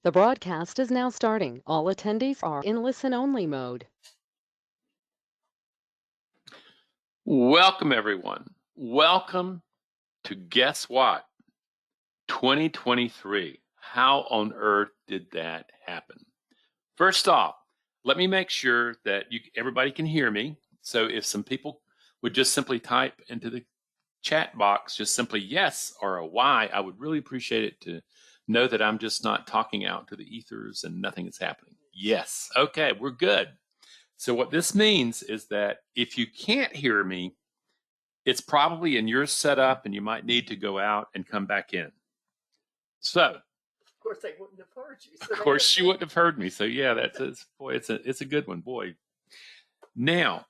The broadcast is now starting. All attendees are in listen-only mode. Welcome, everyone. Welcome to Guess What? 2023. How on earth did that happen? First off, let me make sure that everybody can hear me. So if some people would just simply type into the chat box, just simply yes or a Y, I would really appreciate it to know that I'm just not talking out to the ethers and nothing is happening. Yes. Okay, we're good. So what this means is that if you can't hear me, it's probably in your setup and you might need to go out and come back in. So, Of course, they wouldn't have heard you. So of course, you wouldn't have heard me. So, yeah, it's a good one, boy. Now,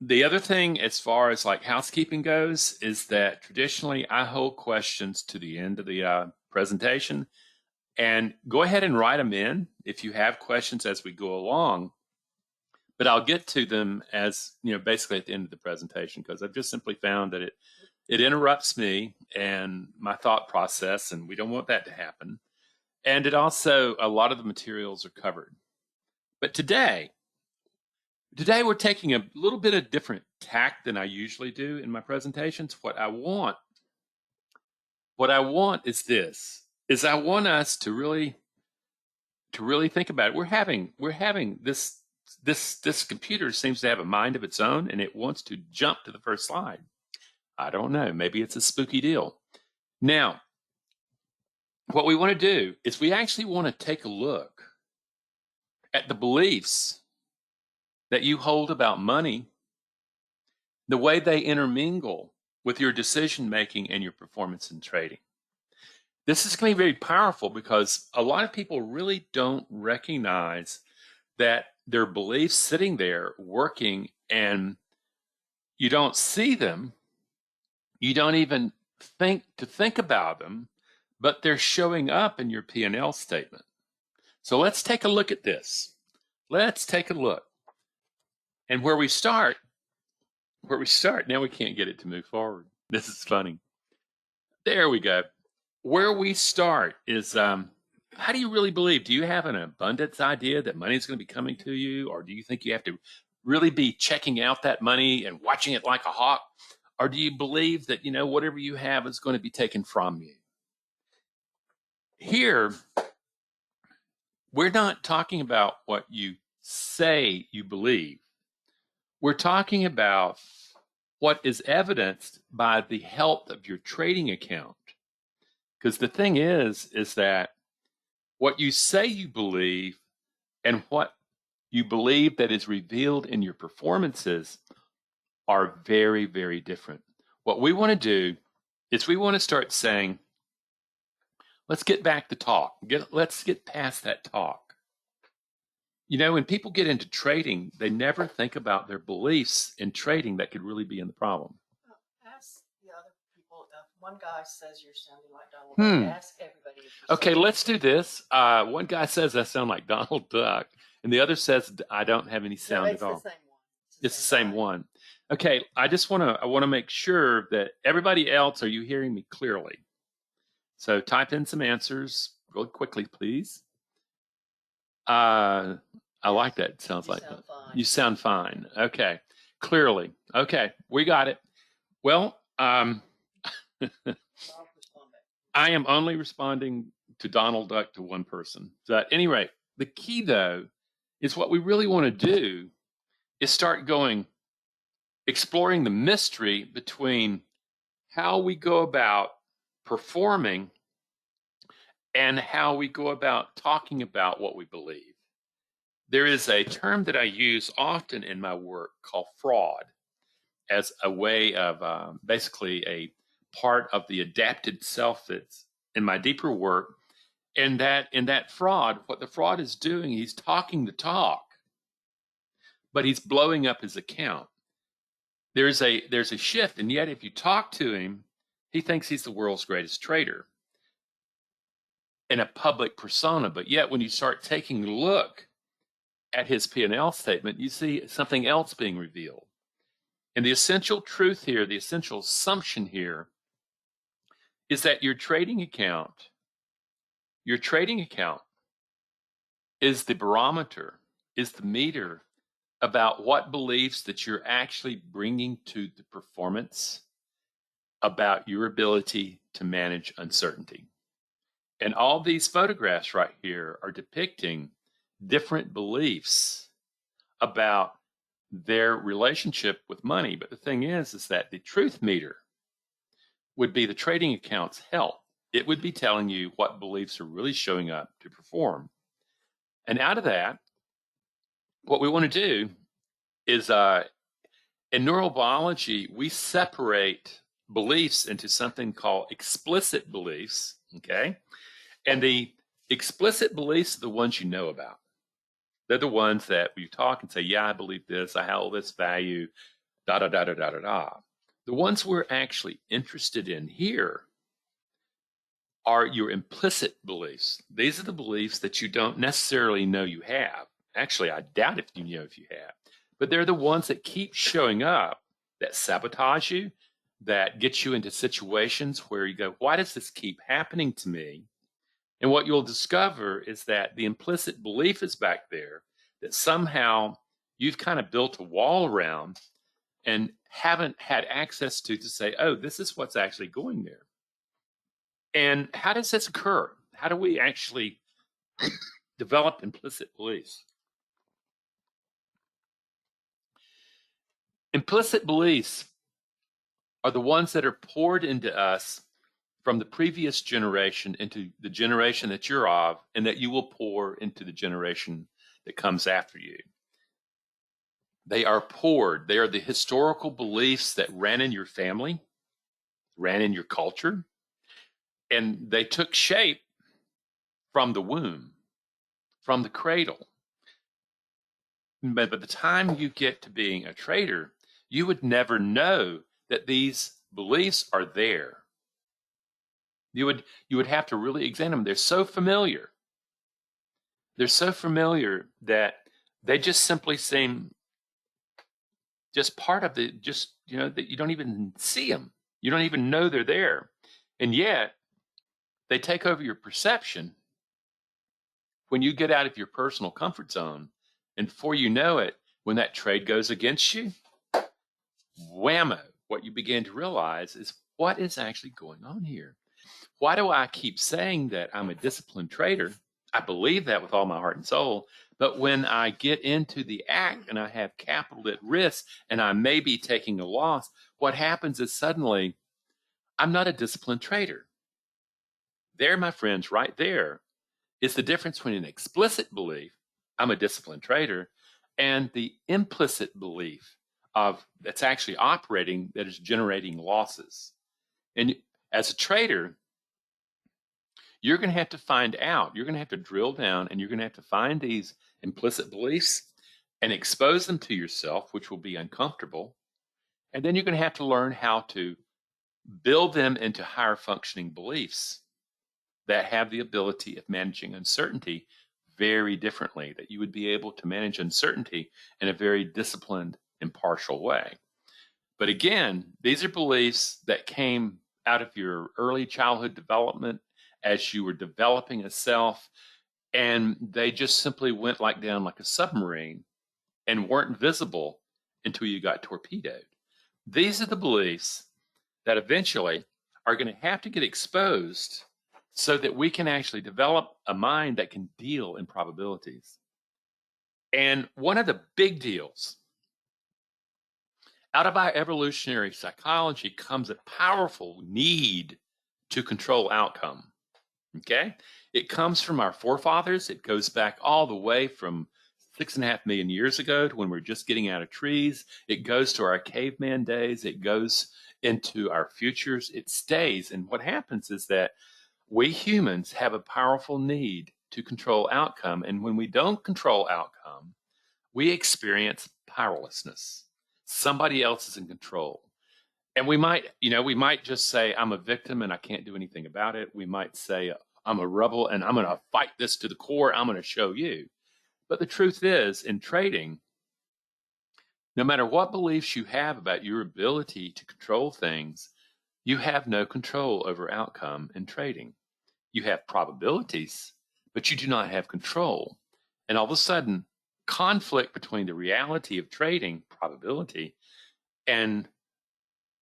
the other thing, as far as like housekeeping goes, is that traditionally I hold questions to the end of the presentation, and go ahead and write them in if you have questions as we go along. But I'll get to them as, basically at the end of the presentation, because I've just simply found that it interrupts me and my thought process, and we don't want that to happen. And it also, a lot of the materials are covered. But today we're taking a little bit of different tack than I usually do in my presentations. What I want is this, is I want us to really think about it. We're having this computer seems to have a mind of its own, and it wants to jump to the first slide. I don't know. Maybe it's a spooky deal. Now, what we want to do is we actually want to take a look at the beliefs that you hold about money, the way they intermingle with your decision making and your performance in trading. This is going to be very powerful because a lot of people really don't recognize that their beliefs sitting there working, and you don't see them. You don't even think about them, but they're showing up in your P&L statement. So let's take a look at this. Let's take a look. And where we start, now we can't get it to move forward. This is funny. There we go. Where we start is, how do you really believe? Do you have an abundance idea that money is going to be coming to you? Or do you think you have to really be checking out that money and watching it like a hawk? Or do you believe that, whatever you have is going to be taken from you? Here, we're not talking about what you say you believe. We're talking about what is evidenced by the health of your trading account. Because the thing is that what you say you believe and what you believe that is revealed in your performances are very, very different. What we want to do is we want to start saying, let's get back to talk. Let's get past that talk. When people get into trading, they never think about their beliefs in trading that could really be in the problem. Ask the other people. One guy says you're sounding like Donald Duck. Ask everybody. Okay, let's do this. One guy says I sound like Donald Duck, and the other says I don't have any sound at all. It's the same one. It's the same one. Okay, I want to make sure that everybody else, are you hearing me clearly? So type in some answers really quickly, please. I like that. It sounds like that. You sound fine. Okay, clearly. Okay, we got it. Well, I am only responding to Donald Duck to one person. So at any rate, the key though is what we really want to do is start exploring the mystery between how we go about performing and how we go about talking about what we believe. There is a term that I use often in my work called fraud, as a way of basically a part of the adapted self that's in my deeper work. And that in that fraud, what the fraud is doing, he's talking the talk, but he's blowing up his account. There's a shift, and yet if you talk to him, he thinks he's the world's greatest trader in a public persona. But yet when you start taking a look at his P&L statement, you see something else being revealed. And the essential truth here, the essential assumption here, is that your trading account Your trading account is the barometer, is the meter about what beliefs that you're actually bringing to the performance about your ability to manage uncertainty. And all these photographs right here are depicting different beliefs about their relationship with money. But the thing is that the truth meter would be the trading account's health. It would be telling you what beliefs are really showing up to perform. And out of that, what we want to do is in neurobiology, we separate beliefs into something called explicit beliefs, okay? And the explicit beliefs are the ones you know about. They're the ones that you talk and say, yeah, I believe this, I hold this value, da da da da da da da. The ones we're actually interested in here are your implicit beliefs. These are the beliefs that you don't necessarily know you have. Actually, I doubt if you know if you have. But they're the ones that keep showing up, that sabotage you, that get you into situations where you go, why does this keep happening to me? And what you'll discover is that the implicit belief is back there, that somehow you've kind of built a wall around and haven't had access to say, oh, this is what's actually going there. And how does this occur? How do we actually develop implicit beliefs? Implicit beliefs are the ones that are poured into us from the previous generation into the generation that you're of, and that you will pour into the generation that comes after you. They are poured. They are the historical beliefs that ran in your family, ran in your culture, and they took shape from the womb, from the cradle. But by the time you get to being a trader, you would never know that these beliefs are there. You would have to really examine them. They're so familiar. They're so familiar that they just simply seem just part of the, just, that you don't even see them. You don't even know they're there. And yet, they take over your perception when you get out of your personal comfort zone. And before you know it, when that trade goes against you, whammo, what you begin to realize is what is actually going on here. Why do I keep saying that I'm a disciplined trader? I believe that with all my heart and soul. But when I get into the act and I have capital at risk and I may be taking a loss, what happens is suddenly I'm not a disciplined trader. There, my friends, right there is the difference between an explicit belief, I'm a disciplined trader, and the implicit belief of that's actually operating, that is generating losses. And as a trader, you're going to have to find out, you're going to have to drill down, and you're going to have to find these implicit beliefs and expose them to yourself, which will be uncomfortable. And then you're going to have to learn how to build them into higher functioning beliefs that have the ability of managing uncertainty very differently, that you would be able to manage uncertainty in a very disciplined, impartial way. But again, these are beliefs that came out of your early childhood development as you were developing a self, and they just simply went down like a submarine and weren't visible until you got torpedoed. These are the beliefs that eventually are going to have to get exposed so that we can actually develop a mind that can deal in probabilities. And one of the big deals out of our evolutionary psychology comes a powerful need to control outcome. Okay? It comes from our forefathers. It goes back all the way from 6.5 million years ago to when we're just getting out of trees. It goes to our caveman days. It goes into our futures. It stays. And what happens is that we humans have a powerful need to control outcome. And when we don't control outcome, we experience powerlessness. Somebody else is in control. And we might just say, I'm a victim and I can't do anything about it. We might say, I'm a rebel and I'm going to fight this to the core. I'm going to show you. But the truth is, in trading, no matter what beliefs you have about your ability to control things, you have no control over outcome in trading. you have probabilities, but you do not have control. And all of a sudden, conflict between the reality of trading, probability, and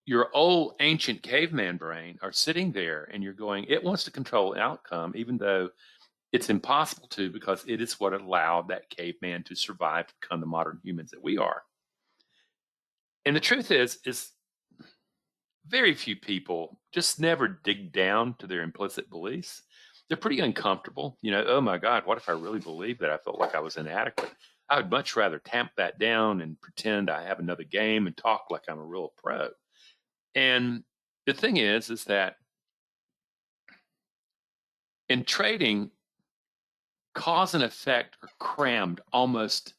your old ancient caveman brain are sitting there, and you're going, it wants to control outcome, even though it's impossible to, because it is what allowed that caveman to survive to become the modern humans that we are. And the truth is very few people just never dig down to their implicit beliefs. They're pretty uncomfortable. You know, oh my God, what if I really believed that I felt like I was inadequate? I would much rather tamp that down and pretend I have another game and talk like I'm a real pro. And the thing is that in trading, cause and effect are crammed almost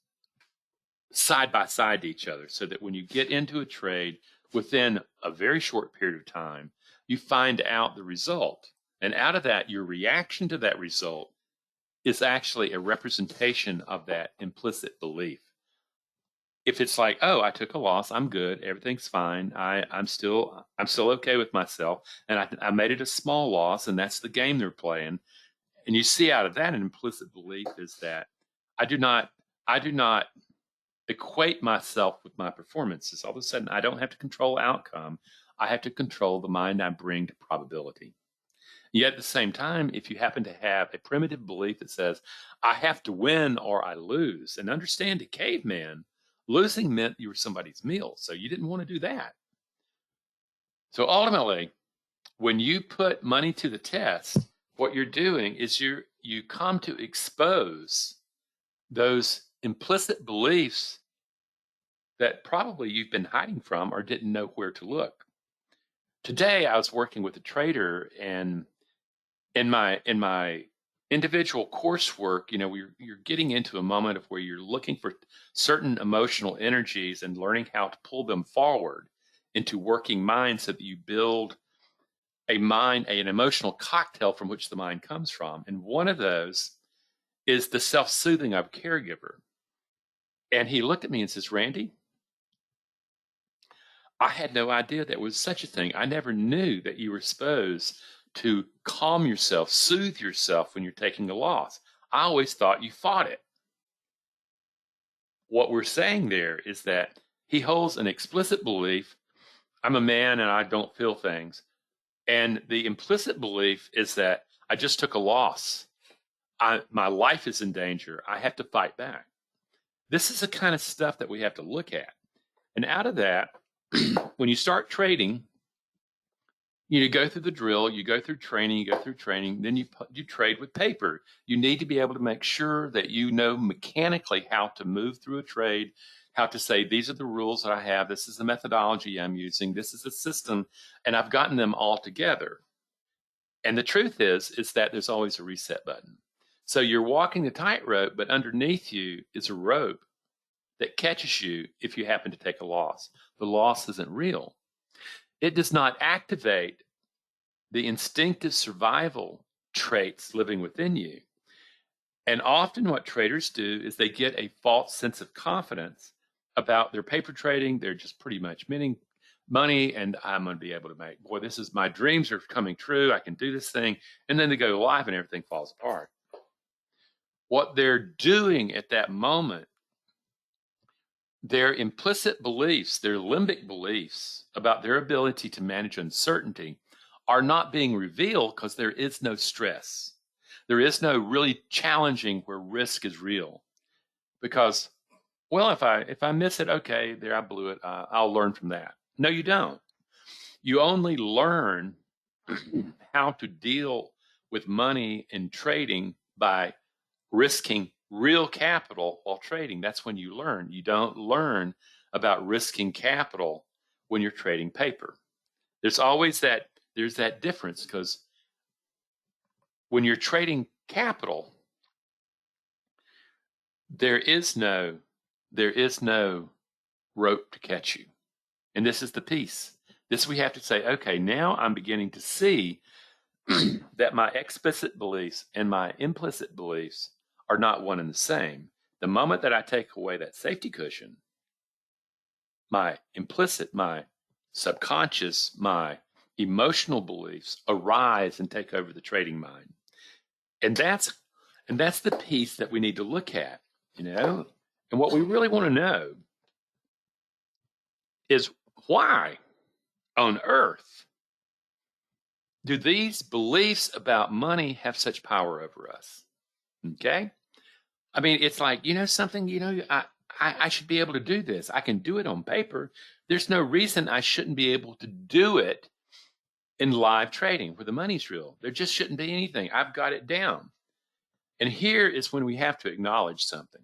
side by side to each other, so that when you get into a trade, within a very short period of time, you find out the result. And out of that, your reaction to that result is actually a representation of that implicit belief. If it's like, oh, I took a loss, I'm good, everything's fine, I'm still okay with myself, and I made it a small loss, and that's the game they're playing. And you see out of that an implicit belief is that I do not equate myself with my performances. All of a sudden, I don't have to control outcome. I have to control the mind I bring to probability. Yet at the same time, if you happen to have a primitive belief that says, I have to win or I lose, and understand a caveman, losing meant you were somebody's meal, so you didn't want to do that. So ultimately, when you put money to the test, what you're doing is you come to expose those implicit beliefs that probably you've been hiding from or didn't know where to look. Today, I was working with a trader, and in my individual coursework, you know, you're getting into a moment of where you're looking for certain emotional energies and learning how to pull them forward into working mind, so that you build an emotional cocktail from which the mind comes from. And one of those is the self-soothing of a caregiver. And he looked at me and says, Randy, I had no idea there was such a thing. I never knew that you were supposed to calm yourself, soothe yourself when you're taking a loss. I always thought you fought it. What we're saying there is that he holds an explicit belief, I'm a man and I don't feel things. And the implicit belief is that I just took a loss. My life is in danger. I have to fight back. This is the kind of stuff that we have to look at. And out of that, when you start trading, you go through the drill, you go through training, then you trade with paper. You need to be able to make sure that you know mechanically how to move through a trade, how to say, these are the rules that I have, this is the methodology I'm using, this is the system, and I've gotten them all together. And the truth is that there's always a reset button. So you're walking the tightrope, but underneath you is a rope that catches you if you happen to take a loss. The loss isn't real. It does not activate the instinctive survival traits living within you. And often what traders do is they get a false sense of confidence about their paper trading. They're just pretty much minting money, and I'm going to be able to make, boy, this is, my dreams are coming true. I can do this thing. And then they go live and everything falls apart. What they're doing at that moment, their implicit beliefs, their limbic beliefs about their ability to manage uncertainty are not being revealed because there is no stress. There is no really challenging where risk is real. Because, well, if I miss it, okay, there, I blew it. I'll learn from that. No, you don't. You only learn how to deal with money in trading by risking real capital while trading. That's when you learn. You don't learn about risking capital when you're trading paper. There's that difference, because when you're trading capital, there is no rope to catch you. And this is the piece. This we have to say, okay, now I'm beginning to see that my explicit beliefs and my implicit beliefs are not one and the same. The moment that I take away that safety cushion, my implicit, my subconscious, my emotional beliefs arise and take over the trading mind. And that's the piece that we need to look at, you know? And what we really want to know is, why on earth do these beliefs about money have such power over us? Okay? I mean, it's like, you know something, I should be able to do this. I can do it on paper. There's no reason I shouldn't be able to do it in live trading where the money's real. There just shouldn't be anything. I've got it down. And here is when we have to acknowledge something.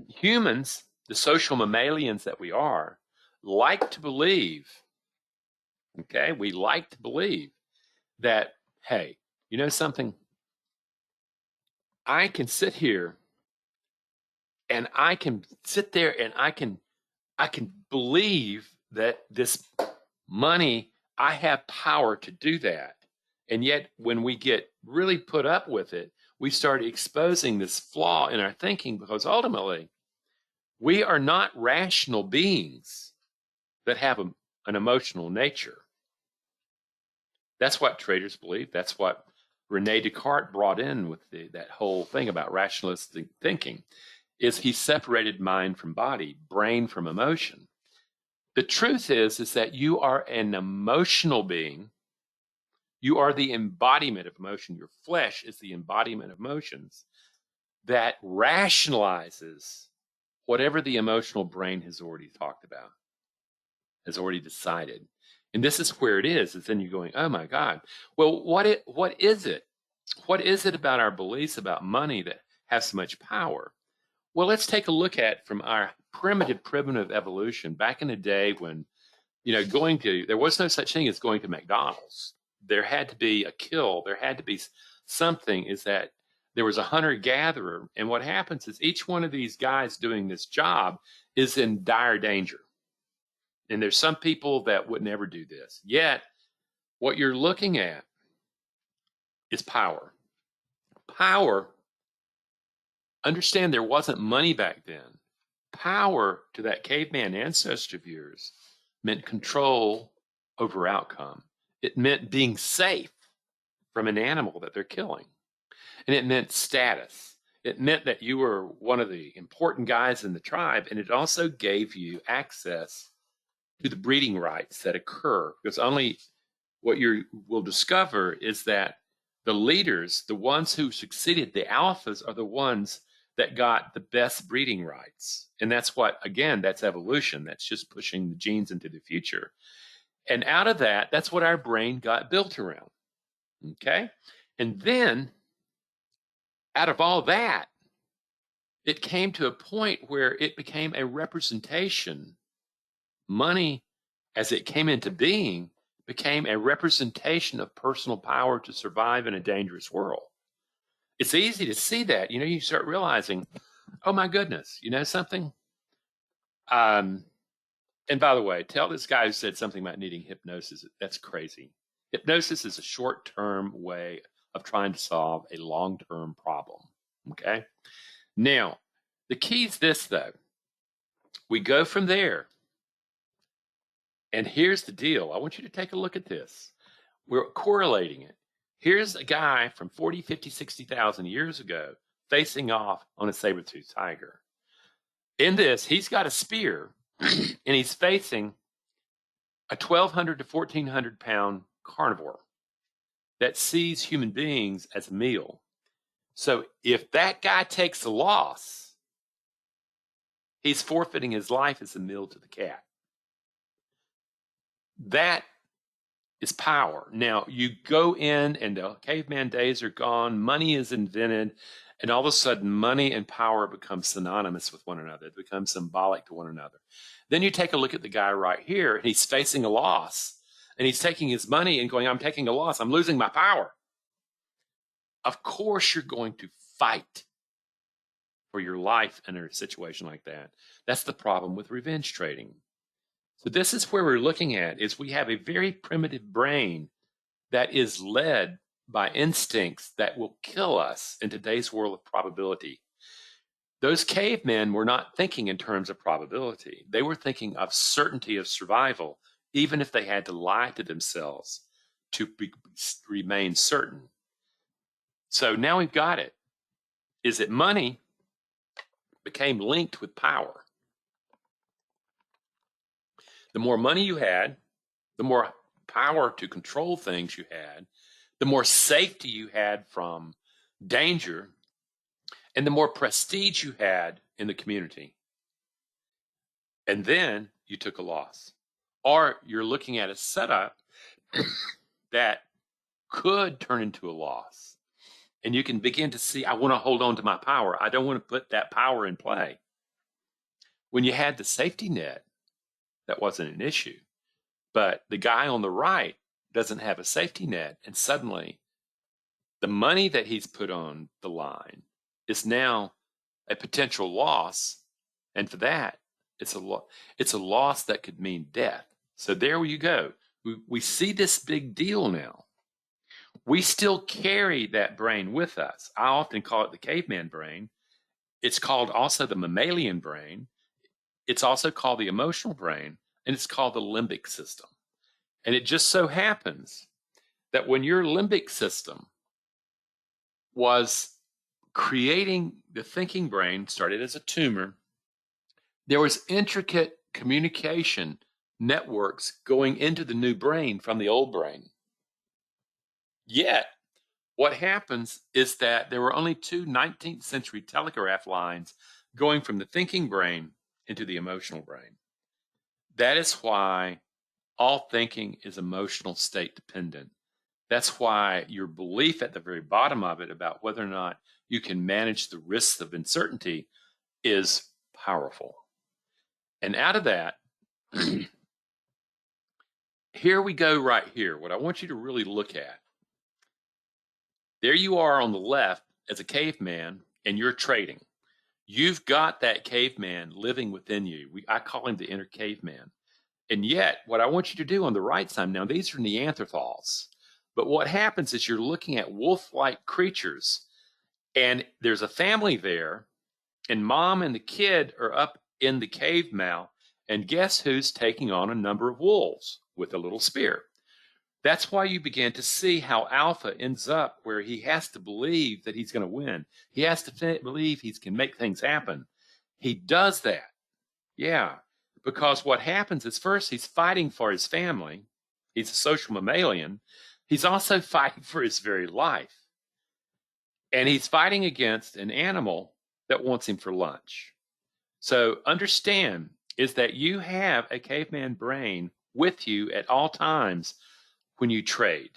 Humans, the social mammalians that we are, like to believe, okay, we like to believe that, hey, you know something? I can sit here and I can sit there and I can believe that this money, I have power to do that. And yet when we get really put up with it, we start exposing this flaw in our thinking, because ultimately we are not rational beings that have an emotional nature. That's what traders believe. That's what Rene Descartes brought in with that whole thing about rationalistic thinking, is he separated mind from body, brain from emotion. The truth is that you are an emotional being. You are the embodiment of emotion. Your flesh is the embodiment of emotions that rationalizes whatever the emotional brain has already talked about, has already decided. And this is where it is then you're going, oh my God. Well, what is it? What is it about our beliefs about money that has so much power? Well, let's take a look at from our primitive evolution back in the day when, there was no such thing as going to McDonald's. There had to be a kill. There had to be something, is that there was a hunter-gatherer. And what happens is each one of these guys doing this job is in dire danger. And there's some people that would never do this. Yet, what you're looking at is power. Power, understand there wasn't money back then. Power to that caveman ancestor of yours meant control over outcome. It meant being safe from an animal that they're killing. And it meant status. It meant that you were one of the important guys in the tribe, and it also gave you access to the breeding rights that occur, because only what you will discover is that the leaders, the ones who succeeded, the alphas, are the ones that got the best breeding rights. And that's what, again, that's evolution. That's just pushing the genes into the future. And out of that, that's what our brain got built around. Okay? And then, out of all that, it came to a point where it became a representation. Money, as it came into being, became a representation of personal power to survive in a dangerous world. It's easy to see that. You start realizing, oh my goodness, you know something? And by the way, tell this guy who said something about needing hypnosis, that's crazy. Hypnosis is a short-term way of trying to solve a long-term problem, okay? Now, the key is this, though. We go from there. And here's the deal. I want you to take a look at this. We're correlating it. Here's a guy from 40, 50, 60,000 years ago facing off on a saber-toothed tiger. In this, he's got a spear, and he's facing a 1,200 to 1,400 pound carnivore that sees human beings as a meal. So if that guy takes a loss, he's forfeiting his life as a meal to the cat. That is power. Now, you go in and the caveman days are gone, money is invented, and all of a sudden money and power become synonymous with one another. It becomes symbolic to one another. Then you take a look at the guy right here, and he's facing a loss, and he's taking his money and going, I'm taking a loss. I'm losing my power. Of course you're going to fight for your life in a situation like that. That's the problem with revenge trading. So this is where we're looking at, is we have a very primitive brain that is led by instincts that will kill us in today's world of probability. Those cavemen were not thinking in terms of probability. They were thinking of certainty of survival, even if they had to lie to themselves to remain certain. So now we've got it. Is that money became linked with power. The more money you had, the more power to control things you had, the more safety you had from danger, and the more prestige you had in the community. And then you took a loss. Or you're looking at a setup that could turn into a loss. And you can begin to see, I want to hold on to my power. I don't want to put that power in play. When you had the safety net, that wasn't an issue. But the guy on the right doesn't have a safety net. And suddenly, the money that he's put on the line is now a potential loss. And for that, it's a loss that could mean death. So there you go. We see this big deal now. We still carry that brain with us. I often call it the caveman brain. It's called also the mammalian brain. It's also called the emotional brain, and it's called the limbic system. And it just so happens that when your limbic system was creating the thinking brain, started as a tumor, there was intricate communication networks going into the new brain from the old brain. Yet, what happens is that there were only two 19th century telegraph lines going from the thinking brain into the emotional brain. That is why all thinking is emotional state dependent. That's why your belief at the very bottom of it about whether or not you can manage the risks of uncertainty is powerful. And out of that, here we go right here. What I want you to really look at. There you are on the left as a caveman, and you're trading. You've got that caveman living within you. I call him the inner caveman. And yet, what I want you to do on the right side, now these are Neanderthals. But what happens is you're looking at wolf-like creatures, and there's a family there, and mom and the kid are up in the cave mouth, and guess who's taking on a number of wolves with a little spear? That's why you begin to see how Alpha ends up where he has to believe that he's going to win. He has to believe he can make things happen. He does that. Yeah. Because what happens is first he's fighting for his family. He's a social mammalian. He's also fighting for his very life. And he's fighting against an animal that wants him for lunch. So understand is that you have a caveman brain with you at all times when you trade.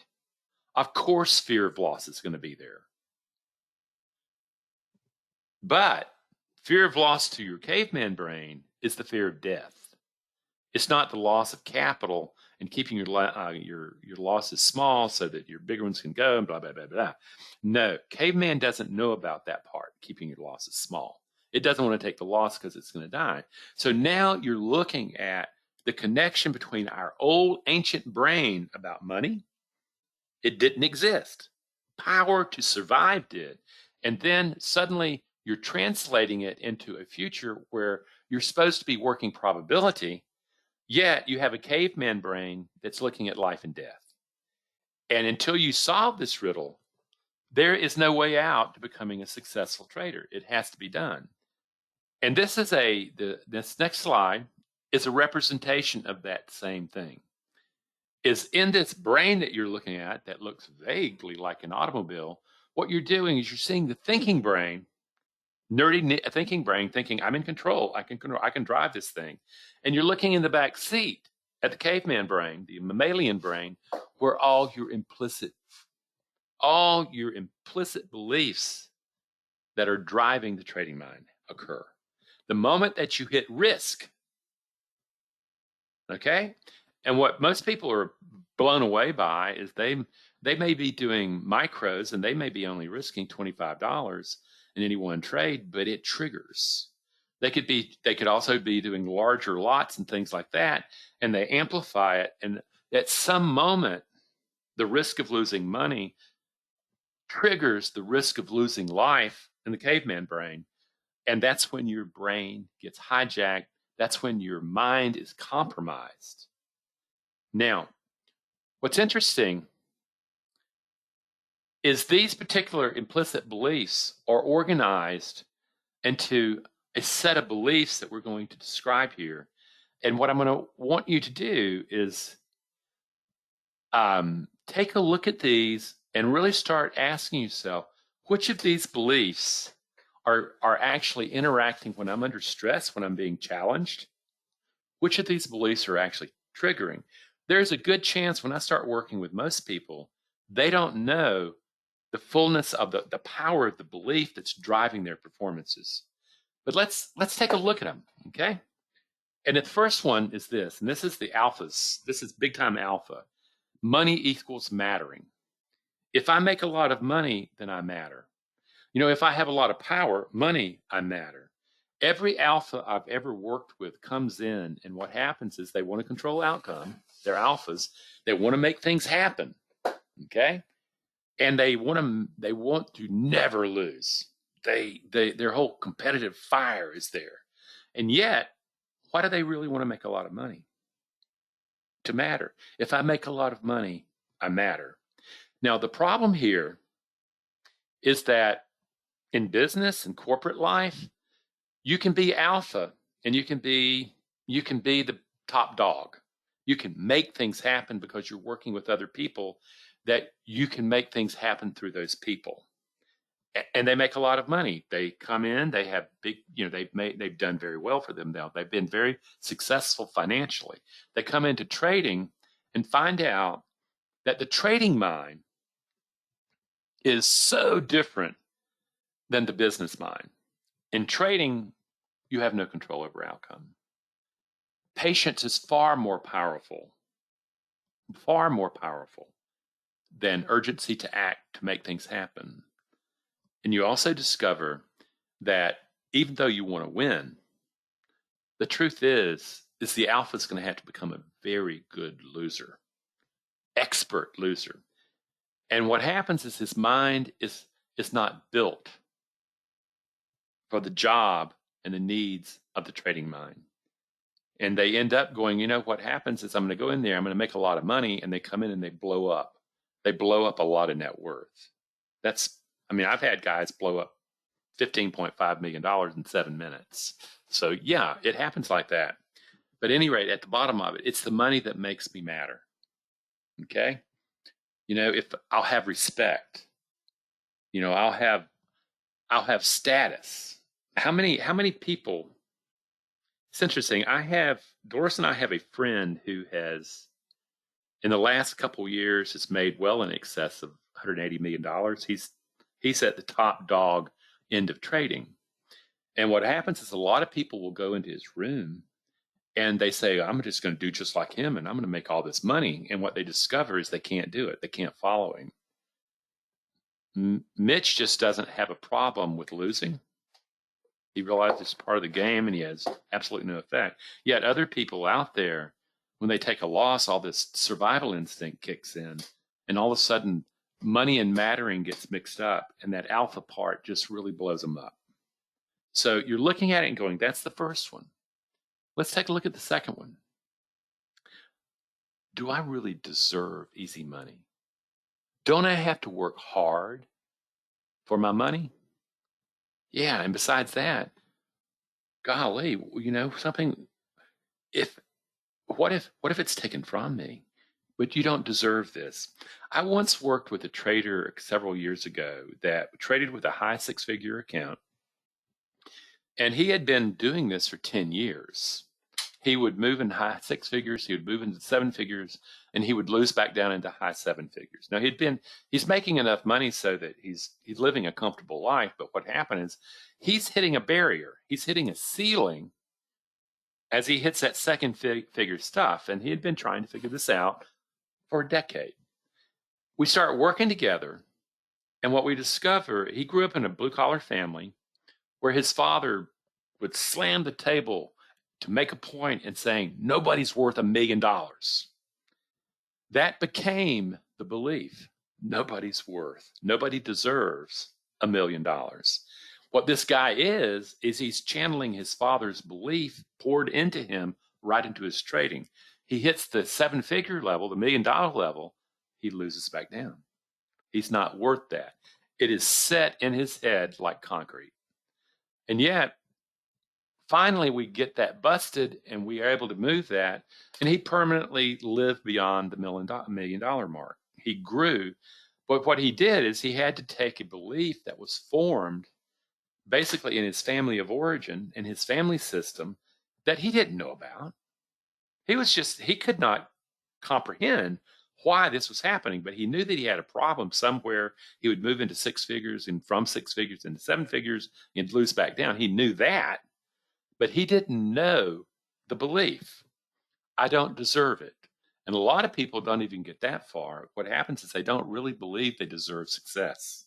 Of course, fear of loss is going to be there. But fear of loss to your caveman brain is the fear of death. It's not the loss of capital and keeping your losses small so that your bigger ones can go and blah, blah, blah, blah. No, caveman doesn't know about that part, keeping your losses small. It doesn't want to take the loss because it's going to die. So now you're looking at the connection between our old ancient brain about money. It didn't exist. Power to survive did. And then suddenly you're translating it into a future where you're supposed to be working probability, yet you have a caveman brain that's looking at life and death. And until you solve this riddle, there is no way out to becoming a successful trader. It has to be done. And this is this next slide is a representation of that same thing. Is in this brain that you're looking at that looks vaguely like an automobile, what you're doing is you're seeing the thinking brain, nerdy thinking brain, thinking I'm in control, I can drive this thing. And you're looking in the back seat at the caveman brain, the mammalian brain, where all your implicit beliefs that are driving the trading mind occur. The moment that you hit risk, okay? And what most people are blown away by is they may be doing micros and they may be only risking $25 in any one trade, but it triggers. They could also be doing larger lots and things like that, and they amplify it. And at some moment, the risk of losing money triggers the risk of losing life in the caveman brain. And that's when your brain gets hijacked. That's when your mind is compromised. Now, what's interesting is these particular implicit beliefs are organized into a set of beliefs that we're going to describe here. And what I'm going to want you to do is take a look at these and really start asking yourself, which of these beliefs are actually interacting when I'm under stress, when I'm being challenged? Which of these beliefs are actually triggering? There's a good chance when I start working with most people, they don't know the fullness of the power of the belief that's driving their performances. But let's take a look at them, okay? And the first one is this, and this is the alphas. This is big time alpha. Money equals mattering. If I make a lot of money, then I matter. You know, if I have a lot of power, money, I matter. Every alpha I've ever worked with comes in, and what happens is they want to control outcome. They're alphas. They want to make things happen, okay? And they want to never lose. Their whole competitive fire is there. And yet, why do they really want to make a lot of money? To matter. If I make a lot of money, I matter. Now, the problem here is that in business and corporate life, you can be alpha and you can be the top dog. You can make things happen because you're working with other people, that you can make things happen through those people. And they make a lot of money. They come in, they have big, they've done very well for them now. They've been very successful financially. They come into trading and find out that the trading mind is so different than the business mind. In trading, you have no control over outcome. Patience is far more powerful than urgency to act to make things happen. And you also discover that even though you want to win, the truth is the alpha is going to have to become a very good loser, expert loser. And what happens is his mind is not built for the job and the needs of the trading mind. And they end up going, what happens is I'm going to go in there, I'm going to make a lot of money, and they come in and they blow up. They blow up a lot of net worth. I've had guys blow up $15.5 million in 7 minutes. So yeah, it happens like that. But at any rate, at the bottom of it, it's the money that makes me matter. Okay? If I'll have respect, I'll have status. How many people? It's interesting. Doris and I have a friend who has, in the last couple of years, has made well in excess of $180 million. He's at the top dog end of trading. And what happens is a lot of people will go into his room and they say, I'm just going to do just like him and I'm going to make all this money. And what they discover is they can't do it. They can't follow him. Mitch just doesn't have a problem with losing. He realizes it's part of the game and he has absolutely no effect. Yet other people out there, when they take a loss, all this survival instinct kicks in. And all of a sudden, money and mattering gets mixed up, and that alpha part just really blows them up. So you're looking at it and going, that's the first one. Let's take a look at the second one. Do I really deserve easy money? Don't I have to work hard for my money? Yeah, and besides that, golly, what if it's taken from me? But you don't deserve this. I once worked with a trader several years ago that traded with a high six-figure account, and he had been doing this for 10 years. He would move in high six figures, he would move into seven figures, and he would lose back down into high seven figures. Now he's making enough money so that he's living a comfortable life, but what happened is he's hitting a barrier. He's hitting a ceiling as he hits that second figure stuff, and he had been trying to figure this out for a decade. We start working together, and what we discover, he grew up in a blue-collar family where his father would slam the table to make a point and saying, nobody's worth $1 million. That became the belief. Nobody deserves $1 million. What this guy is he's channeling his father's belief poured into him right into his trading. He hits the seven-figure level, the $1 million level, he loses back down. He's not worth that. It is set in his head like concrete. And yet, finally, we get that busted and we are able to move that. And he permanently lived beyond the $1 million mark. He grew. But what he did is he had to take a belief that was formed basically in his family of origin, in his family system, that he didn't know about. He could not comprehend why this was happening, but he knew that he had a problem somewhere. He would move into six figures and from six figures into seven figures and lose back down. He knew that, but he didn't know the belief. I don't deserve it. And a lot of people don't even get that far. What happens is they don't really believe they deserve success.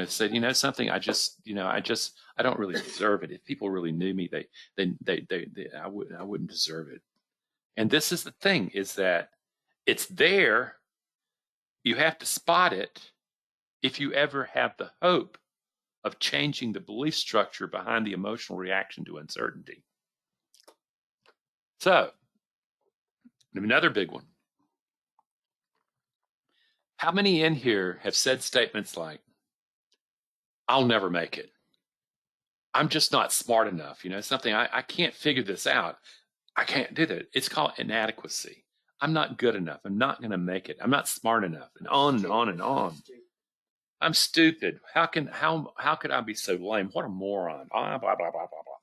Say, something, I don't really deserve it. If people really knew me, I wouldn't deserve it. And this is the thing, is that it's there. You have to spot it if you ever have the hope of changing the belief structure behind the emotional reaction to uncertainty. So, another big one. How many in here have said statements like, I'll never make it. I'm just not smart enough. Something, I can't figure this out. I can't do that. It's called inadequacy. I'm not good enough. I'm not going to make it. I'm not smart enough. And on and on and on. I'm stupid. How could I be so lame? What a moron. Blah, blah, blah, blah, blah, blah.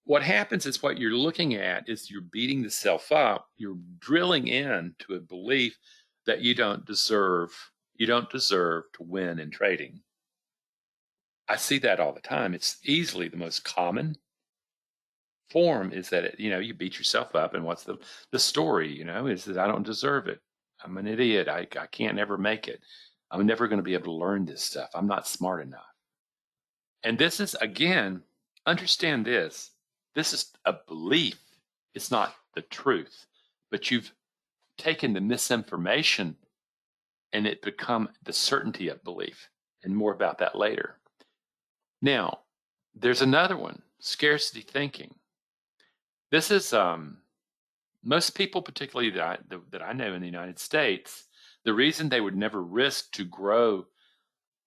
What happens is what you're looking at is you're beating the self up. You're drilling into a belief that you don't deserve to win in trading. I see that all the time. It's easily the most common form is that, you beat yourself up. And what's the story, is that I don't deserve it. I'm an idiot. I can't ever make it. I'm never going to be able to learn this stuff. I'm not smart enough. And this is, again, understand this. This is a belief. It's not the truth. But you've taken the misinformation and it become the certainty of belief. And more about that later. Now, there's another one, scarcity thinking. This is most people, particularly that I know in the United States, the reason they would never risk to grow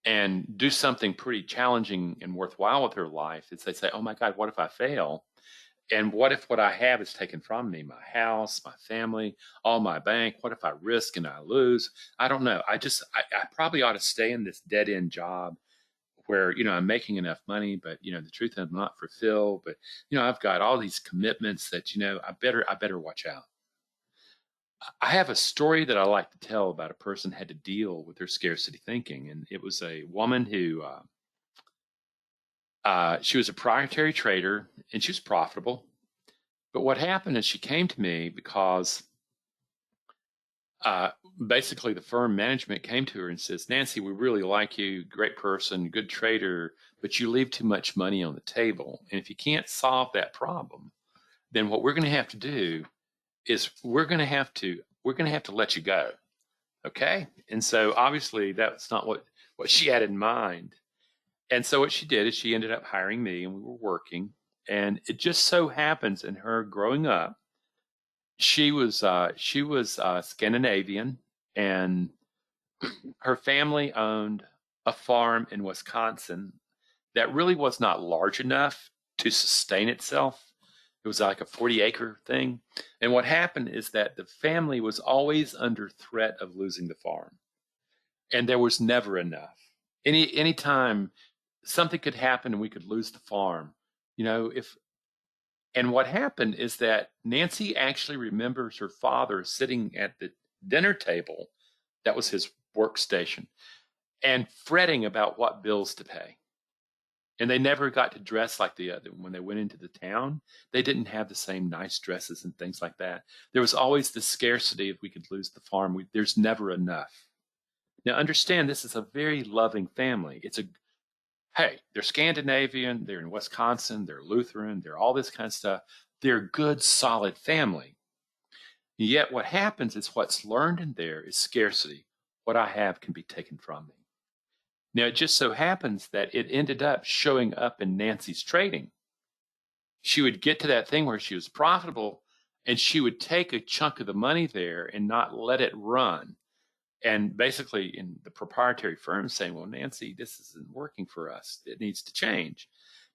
and do something pretty challenging and worthwhile with their life is they say, oh my God, what if I fail? And what if what I have is taken from me? My house, my family, all my bank. What if I risk and I lose? I don't know. I probably ought to stay in this dead end job where, I'm making enough money, but, the truth is I'm not fulfilled, but, I've got all these commitments that, I better watch out. I have a story that I like to tell about a person who had to deal with their scarcity thinking. And it was a woman who, she was a proprietary trader and she was profitable. But what happened is she came to me because basically the firm management came to her and says, Nancy, we really like you, great person, good trader, but you leave too much money on the table. And if you can't solve that problem, then what we're going to have to do is we're going to have to let you go. Okay. And so obviously that's not what she had in mind. And so what she did is she ended up hiring me and we were working. And it just so happens in her growing up, she was Scandinavian, and her family owned a farm in Wisconsin that really was not large enough to sustain itself. It was like a 40-acre thing. And what happened is that the family was always under threat of losing the farm. And there was never enough. Any time something could happen and we could lose the farm, and what happened is that Nancy actually remembers her father sitting at the dinner table, that was his workstation, and fretting about what bills to pay. And they never got to dress like when they went into the town, they didn't have the same nice dresses and things like that. There was always the scarcity if we could lose the farm. There's never enough. Now understand, this is a very loving family. Hey, they're Scandinavian, they're in Wisconsin, they're Lutheran, they're all this kind of stuff. They're a good, solid family. Yet what happens is what's learned in there is scarcity. What I have can be taken from me. Now, it just so happens that it ended up showing up in Nancy's trading. She would get to that thing where she was profitable, and she would take a chunk of the money there and not let it run. And basically in the proprietary firm saying, well, Nancy, this isn't working for us. It needs to change.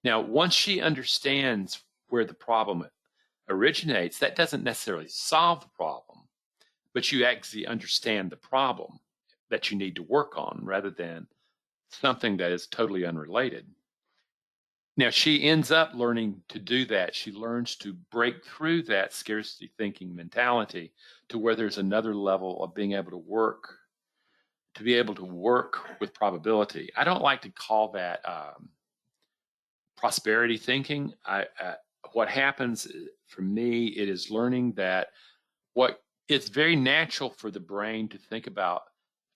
Now, once she understands where the problem originates, that doesn't necessarily solve the problem, but you actually understand the problem that you need to work on rather than something that is totally unrelated. Now, she ends up learning to do that. She learns to break through that scarcity thinking mentality to where there's another level of being able to work, to be able to work with probability. I don't like to call that prosperity thinking. What happens for me, it is learning that it's very natural for the brain to think about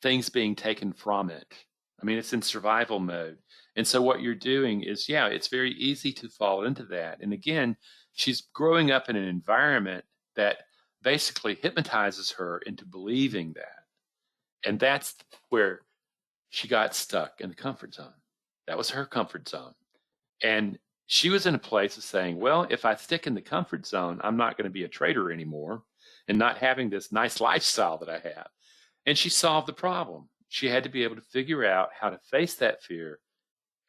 things being taken from it. I mean, it's in survival mode. And so what you're doing is, yeah, it's very easy to fall into that. And again, she's growing up in an environment that basically hypnotizes her into believing that. And that's where she got stuck in the comfort zone. That was her comfort zone. And she was in a place of saying, well, if I stick in the comfort zone, I'm not going to be a trader anymore and not having this nice lifestyle that I have. And she solved the problem. She had to be able to figure out how to face that fear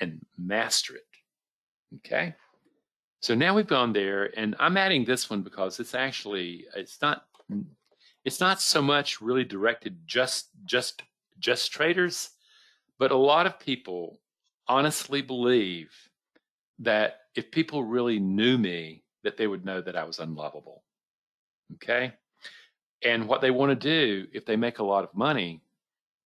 and master it. Okay? So now we've gone there, and I'm adding this one because it's not so much really directed just traders, but a lot of people honestly believe that if people really knew me, that they would know that I was unlovable. Okay? And what they want to do, if they make a lot of money,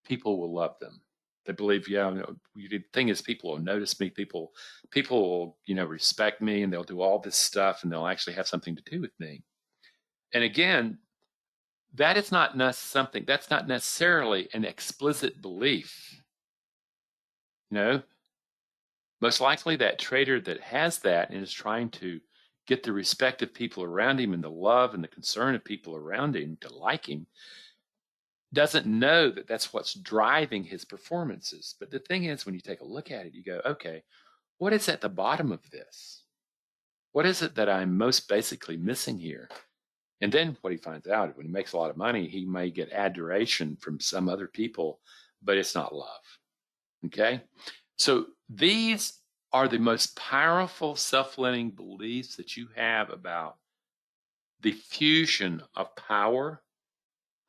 people will love them. They believe, the thing is, people will notice me. People will, respect me, and they'll do all this stuff, and they'll actually have something to do with me. And again, that's not necessarily an explicit belief. Most likely that trader that has that and is trying to get the respect of people around him and the love and the concern of people around him to like him, doesn't know that that's what's driving his performances. But the thing is, when you take a look at it, you go, okay, what is at the bottom of this? What is it that I'm most basically missing here? And then what he finds out, when he makes a lot of money, he may get adoration from some other people, but it's not love. Okay? So these are the most powerful self-limiting beliefs that you have about the fusion of power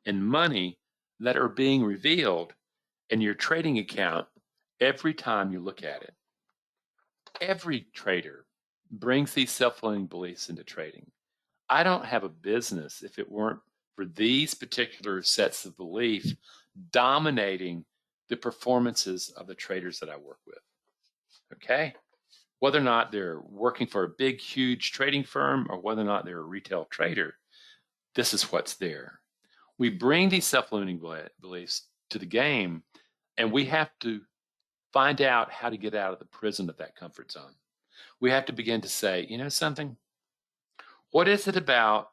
and money that are being revealed in your trading account every time you look at it. Every trader brings these self-limiting beliefs into trading. I don't have a business if it weren't for these particular sets of beliefs dominating the performances of the traders that I work with. Okay? Whether or not they're working for a big, huge trading firm or whether or not they're a retail trader, this is what's there. We bring these self-limiting beliefs to the game, and we have to find out how to get out of the prison of that comfort zone. We have to begin to say, something? What is it about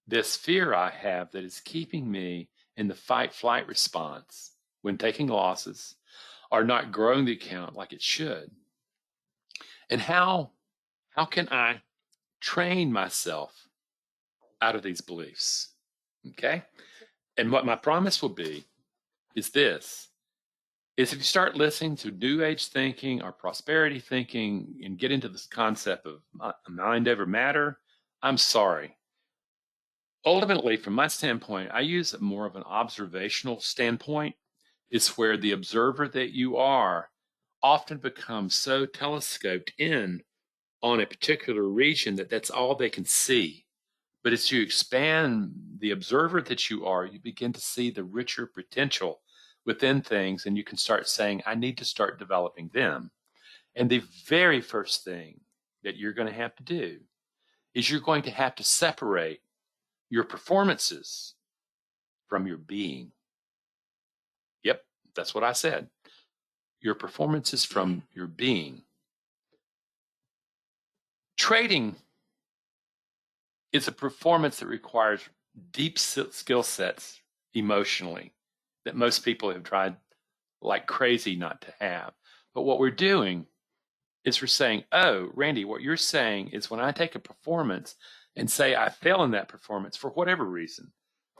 this fear I have that is keeping me in the fight-flight response when taking losses or not growing the account like it should? And how can I train myself out of these beliefs? Okay? And what my promise will be is this, is if you start listening to New Age thinking or prosperity thinking and get into this concept of mind over matter, I'm sorry. Ultimately, from my standpoint, I use more of an observational standpoint. It's where the observer that you are often becomes so telescoped in on a particular region that that's all they can see. But as you expand the observer that you are, you begin to see the richer potential within things, and you can start saying, I need to start developing them. And the very first thing that you're going to have to do is you're going to have to separate your performances from your being. Yep, that's what I said. Your performances from your being. Trading is a performance that requires deep skill sets emotionally that most people have tried like crazy not to have. But what we're doing is we're saying, oh, Randy, what you're saying is when I take a performance and say I fail in that performance for whatever reason,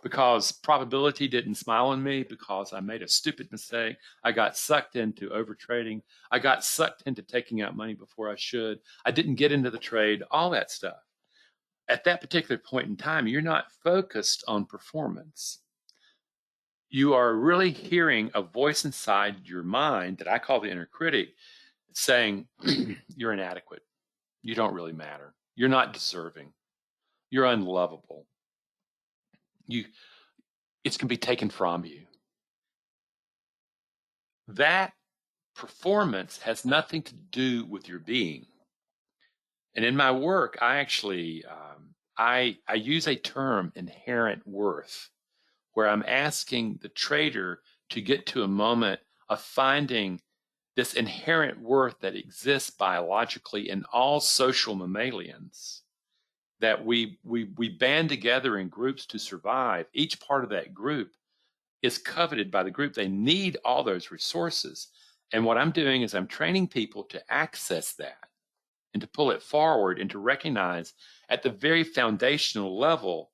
because probability didn't smile on me, because I made a stupid mistake. I got sucked into overtrading. I got sucked into taking out money before I should. I didn't get into the trade, all that stuff. At that particular point in time, you're not focused on performance. You are really hearing a voice inside your mind that I call the inner critic saying, you're inadequate. You don't really matter. You're not deserving. You're unlovable. It's going to be taken from you. That performance has nothing to do with your being. And in my work, I actually, I use a term, inherent worth, where I'm asking the trader to get to a moment of finding this inherent worth that exists biologically in all social mammalians, that we band together in groups to survive. Each part of that group is coveted by the group. They need all those resources. And what I'm doing is I'm training people to access that and to pull it forward and to recognize at the very foundational level,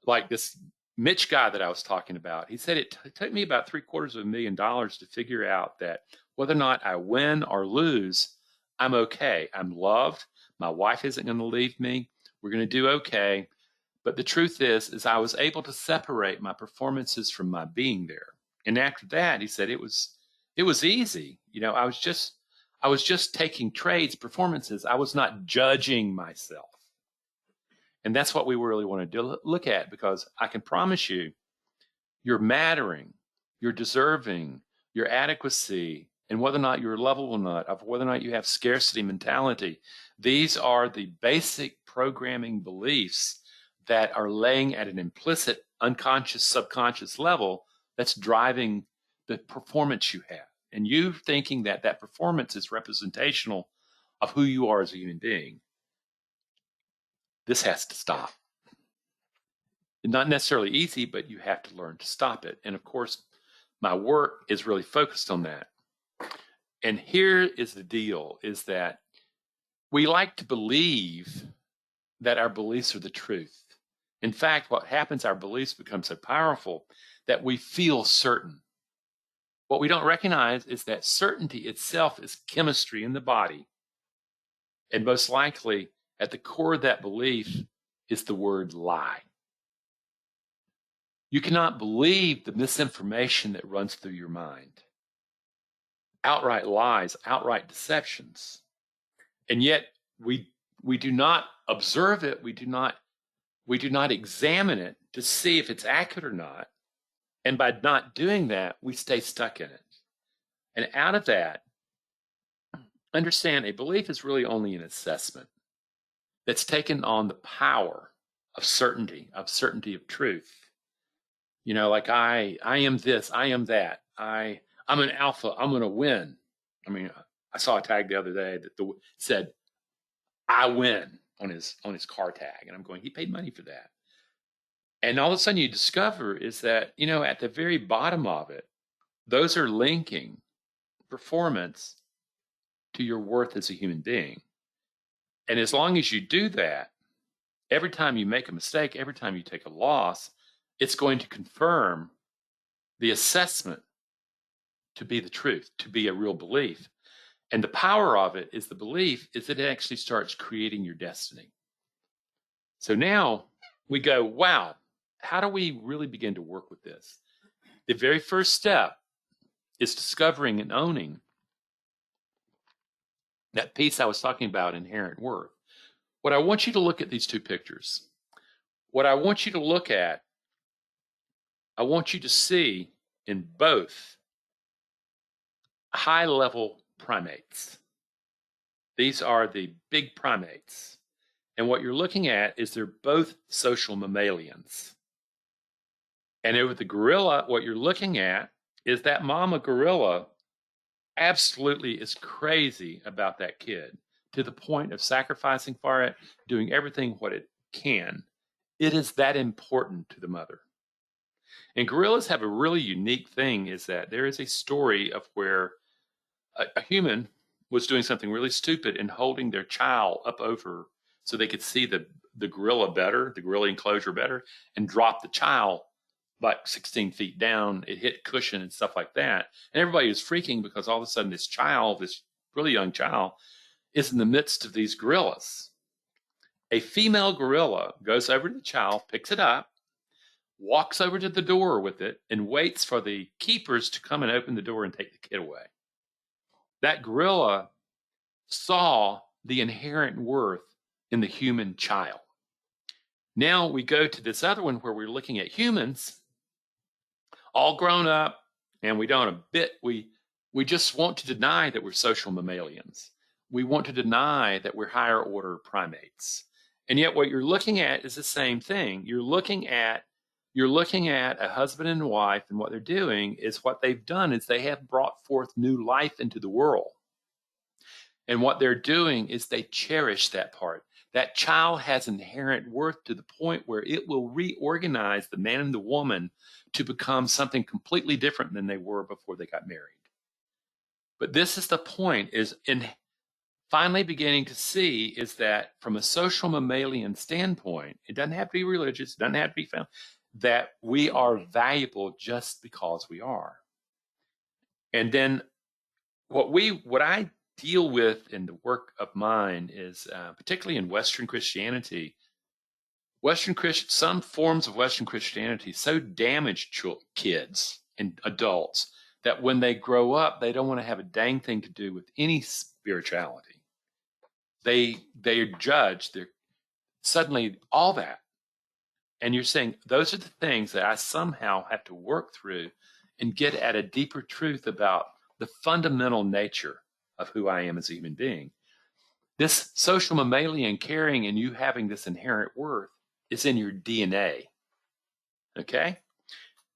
like this Mitch guy that I was talking about, he said it took me about $750,000 to figure out that whether or not I win or lose, I'm okay. I'm loved. My wife isn't going to leave me. We're going to do okay. But the truth is I was able to separate my performances from my being there. And after that, he said it was easy. You know, I was just taking trades, performances. I was not judging myself. And that's what we really want to look at, because I can promise you, you're mattering, you're deserving, your adequacy, and whether or not you're lovable or not, of whether or not you have scarcity mentality. These are the basic programming beliefs that are laying at an implicit, unconscious, subconscious level that's driving the performance you have. And you thinking that that performance is representational of who you are as a human being. This has to stop. It's not necessarily easy, but you have to learn to stop it. And of course, my work is really focused on that. And here is the deal, is that we like to believe that our beliefs are the truth. In fact, what happens, our beliefs become so powerful that we feel certain. What we don't recognize is that certainty itself is chemistry in the body. And most likely, at the core of that belief is the word lie. You cannot believe the misinformation that runs through your mind. Outright lies, outright deceptions. And yet we do not observe it, we do not examine it to see if it's accurate or not. And by not doing that, we stay stuck in it. And out of that, understand a belief is really only an assessment that's taken on the power of certainty of truth. You know, like I am this, I am that, I'm an alpha, I'm going to win. I mean, I saw a tag the other day that said, I win on his car tag. And I'm going, he paid money for that. And all of a sudden you discover is that, you know, at the very bottom of it, those are linking performance to your worth as a human being. And as long as you do that, every time you make a mistake, every time you take a loss, it's going to confirm the assessment to be the truth, to be a real belief. And the power of it is the belief is that it actually starts creating your destiny. So now we go, wow, how do we really begin to work with this? The very first step is discovering and owning that piece I was talking about, inherent worth. What I want you to look at these two pictures. What I want you to look at, I want you to see in both high-level primates. These are the big primates. And what you're looking at is they're both social mammalians. And over the gorilla, what you're looking at is that mama gorilla absolutely is crazy about that kid to the point of sacrificing for it, doing everything what it can. It is that important to the mother. And gorillas have a really unique thing, is that there is a story of where a human was doing something really stupid and holding their child up over so they could see the gorilla better, the gorilla enclosure better, and drop the child like 16 feet down. It hit cushion and stuff like that. And everybody was freaking because all of a sudden this child, this really young child, is in the midst of these gorillas. A female gorilla goes over to the child, picks it up, walks over to the door with it, and waits for the keepers to come and open the door and take the kid away. That gorilla saw the inherent worth in the human child. Now we go to this other one where we're looking at humans, all grown up, and we don't a bit, we just want to deny that we're social mammalians. We want to deny that we're higher order primates. And yet what you're looking at is the same thing. You're looking at a husband and wife, and what they're doing is what they've done is they have brought forth new life into the world. And what they're doing is they cherish that part. That child has inherent worth to the point where it will reorganize the man and the woman to become something completely different than they were before they got married. But this is the point, is in finally beginning to see is that from a social mammalian standpoint, it doesn't have to be religious, it doesn't have to be found, that we are valuable just because we are. And then what I deal with in the work of mine is, particularly in Western Christianity, some forms of Western Christianity so damage kids and adults that when they grow up, they don't want to have a dang thing to do with any spirituality. They're judged. They're suddenly all that. And you're saying those are the things that I somehow have to work through and get at a deeper truth about the fundamental nature of who I am as a human being. This social mammalian caring and you having this inherent worth is in your DNA. Okay?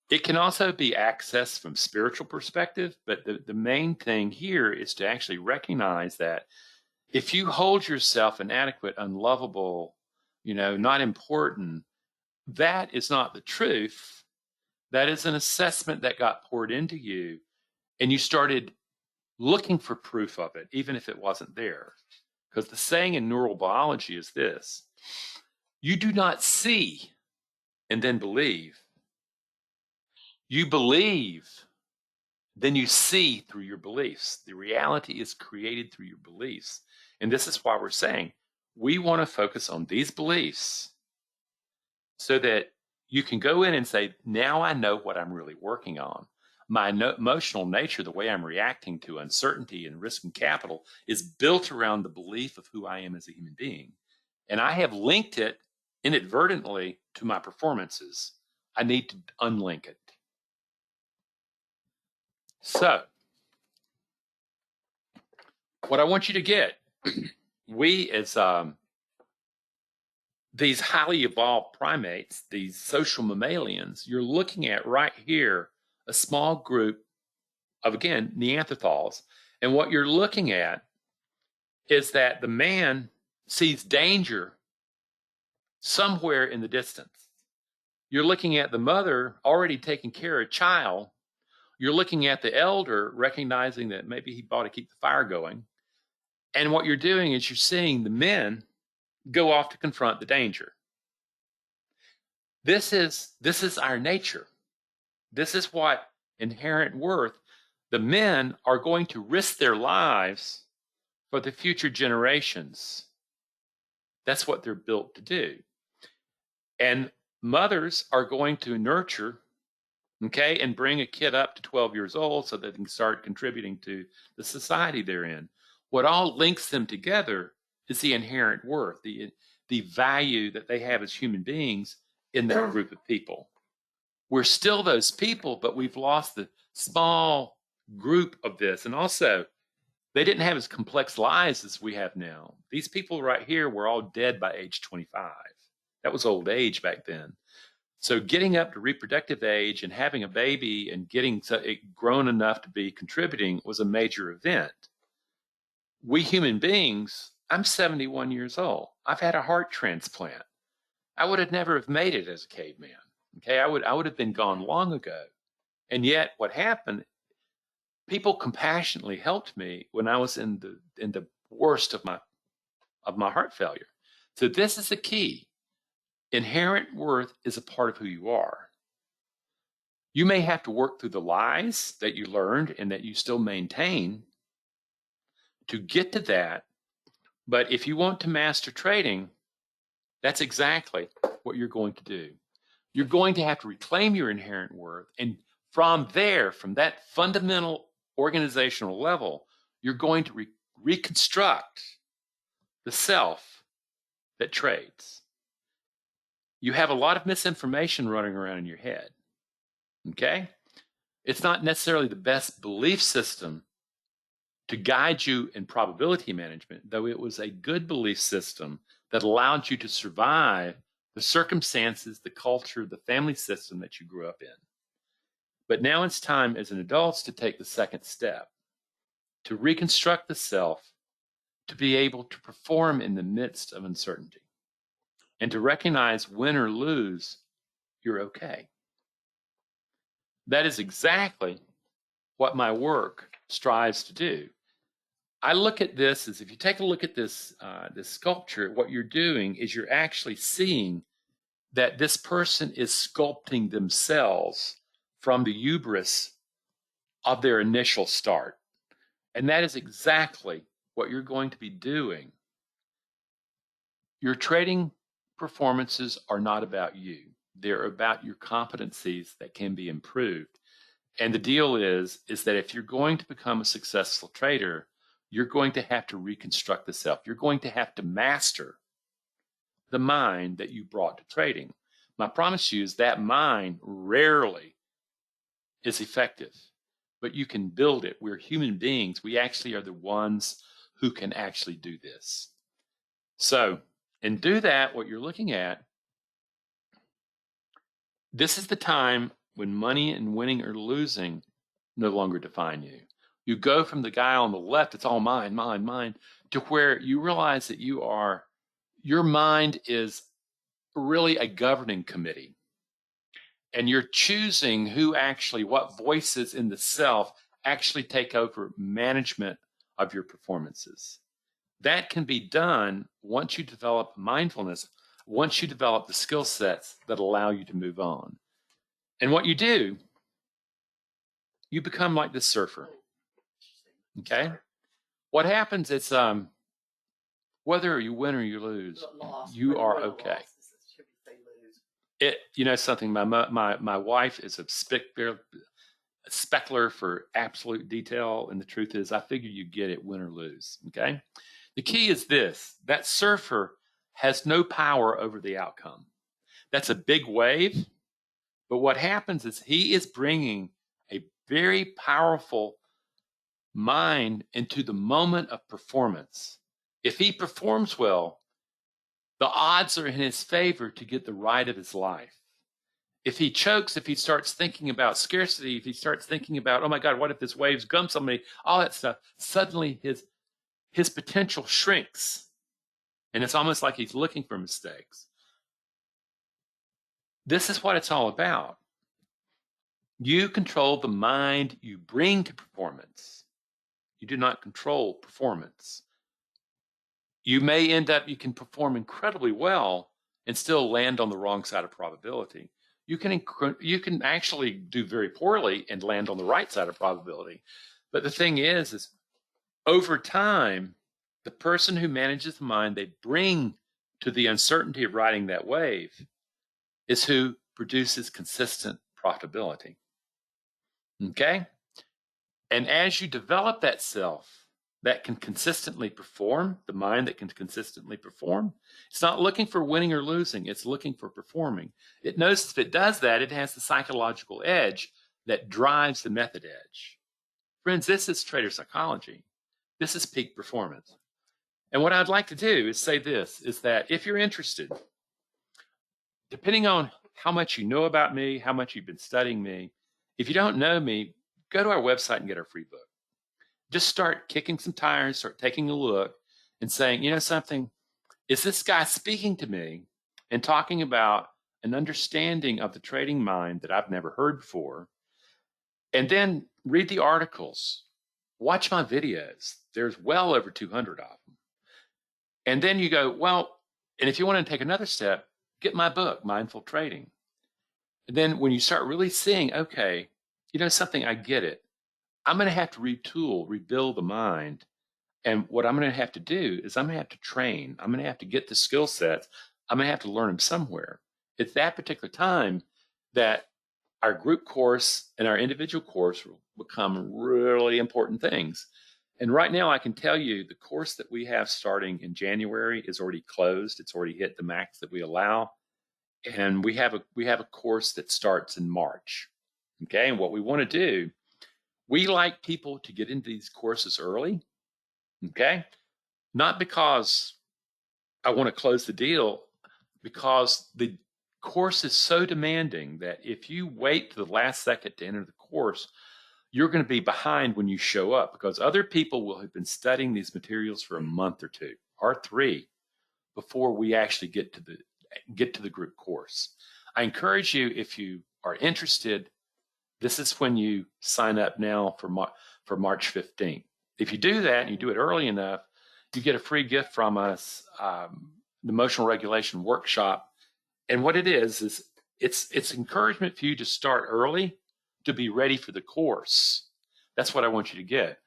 It can also be accessed from spiritual perspective, but the main thing here is to actually recognize that if you hold yourself inadequate, unlovable, not important, that is not the truth. That is an assessment that got poured into you, and you started looking for proof of it, even if it wasn't there. Because the saying in neurobiology is this: you do not see and then believe. You believe, then you see through your beliefs. The reality is created through your beliefs. And this is why we're saying we want to focus on these beliefs so that you can go in and say, now I know what I'm really working on. My emotional nature, the way I'm reacting to uncertainty and risk and capital, is built around the belief of who I am as a human being. And I have linked it inadvertently to my performances. I need to unlink it. So, what I want you to get, we as these highly evolved primates, these social mammalians, you're looking at right here a small group of, again, Neanderthals. And what you're looking at is that the man sees danger somewhere in the distance. You're looking at the mother already taking care of a child. You're looking at the elder recognizing that maybe he ought to keep the fire going. And what you're doing is you're seeing the men go off to confront the danger. This is our nature. This is what inherent worth. The men are going to risk their lives for the future generations. That's what they're built to do. And mothers are going to nurture, okay, and bring a kid up to 12 years old so that they can start contributing to the society they're in. What all links them together is the inherent worth, the value that they have as human beings in that group of people. We're still those people, but we've lost the small group of this. And also, they didn't have as complex lives as we have now. These people right here were all dead by age 25. That was old age back then. So getting up to reproductive age and having a baby and getting it grown enough to be contributing was a major event. We human beings, I'm 71 years old. I've had a heart transplant. I would have never have made it as a caveman. Okay, I would have been gone long ago. And yet what happened, people compassionately helped me when I was in the worst of my heart failure. So this is the key. Inherent worth is a part of who you are. You may have to work through the lies that you learned and that you still maintain to get to that. But if you want to master trading, that's exactly what you're going to do. You're going to have to reclaim your inherent worth. And from there, from that fundamental organizational level, you're going to reconstruct the self that trades. You have a lot of misinformation running around in your head. Okay? It's not necessarily the best belief system to guide you in probability management, though it was a good belief system that allowed you to survive the circumstances, the culture, the family system that you grew up in. But now it's time as an adult to take the second step, to reconstruct the self, to be able to perform in the midst of uncertainty, and to recognize win or lose, you're okay. That is exactly what my work strives to do. I look at this as, if you take a look at this sculpture, what you're doing is you're actually seeing that this person is sculpting themselves from the hubris of their initial start. And that is exactly what you're going to be doing. Your trading performances are not about you. They're about your competencies that can be improved. And the deal is that if you're going to become a successful trader, you're going to have to reconstruct the self. You're going to have to master the mind that you brought to trading. My promise to you is that mind rarely is effective, but you can build it. We're human beings. We actually are the ones who can actually do this. So, and do that, what you're looking at, this is the time when money and winning or losing no longer define you. You go from the guy on the left, it's all mine, mine, mine, to where you realize that your mind is really a governing committee. And you're choosing what voices in the self actually take over management of your performances. That can be done once you develop mindfulness, once you develop the skill sets that allow you to move on. And what you do, you become like this surfer. Okay? What happens is, whether you win or you lose, you are okay. Something, my wife is a speckler for absolute detail, and the truth is, I figure you get it, win or lose. Okay? The key is this: that surfer has no power over the outcome. That's a big wave, but what happens is he is bringing a very powerful mind into the moment of performance. If he performs well, the odds are in his favor to get the ride of his life. If he chokes, if he starts thinking about scarcity, if he starts thinking about, oh my God, what if this wave's gums on me, all that stuff, suddenly his potential shrinks. And it's almost like he's looking for mistakes. This is what it's all about. You control the mind you bring to performance. You do not control performance. You can perform incredibly well and still land on the wrong side of probability. You can actually do very poorly and land on the right side of probability. But the thing is over time, the person who manages the mind they bring to the uncertainty of riding that wave is who produces consistent profitability. Okay? And as you develop that self that can consistently perform, the mind that can consistently perform, it's not looking for winning or losing, it's looking for performing. It knows if it does that, it has the psychological edge that drives the method edge. Friends, this is trader psychology. This is peak performance. And what I'd like to do is say this, is that if you're interested, depending on how much you know about me, how much you've been studying me, if you don't know me, go to our website and get our free book. Just start kicking some tires, start taking a look and saying, you know something, is this guy speaking to me and talking about an understanding of the trading mind that I've never heard before? And then read the articles, watch my videos. There's well over 200 of them. And then you go, well, and if you want to take another step, get my book, Mindful Trading. And then when you start really seeing, okay, you know something, I get it. I'm going to have to retool, rebuild the mind. And what I'm going to have to do is I'm going to have to train. I'm going to have to get the skill sets. I'm going to have to learn them somewhere. It's that particular time that our group course and our individual course will become really important things. And right now, I can tell you the course that we have starting in January is already closed. It's already hit the max that we allow. And we have a course that starts in March. Okay. And what we want to do, we like people to get into these courses early. Okay. Not because I want to close the deal, because the course is so demanding that if you wait to the last second to enter the course, you're going to be behind when you show up, because other people will have been studying these materials for a month or 2 or 3 before we actually get to the group course. I encourage you, if you are interested, this is when you sign up now for March 15th. If you do that and you do it early enough, you get a free gift from us, the emotional regulation workshop. And what it is it's encouragement for you to start early to be ready for the course. That's what I want you to get.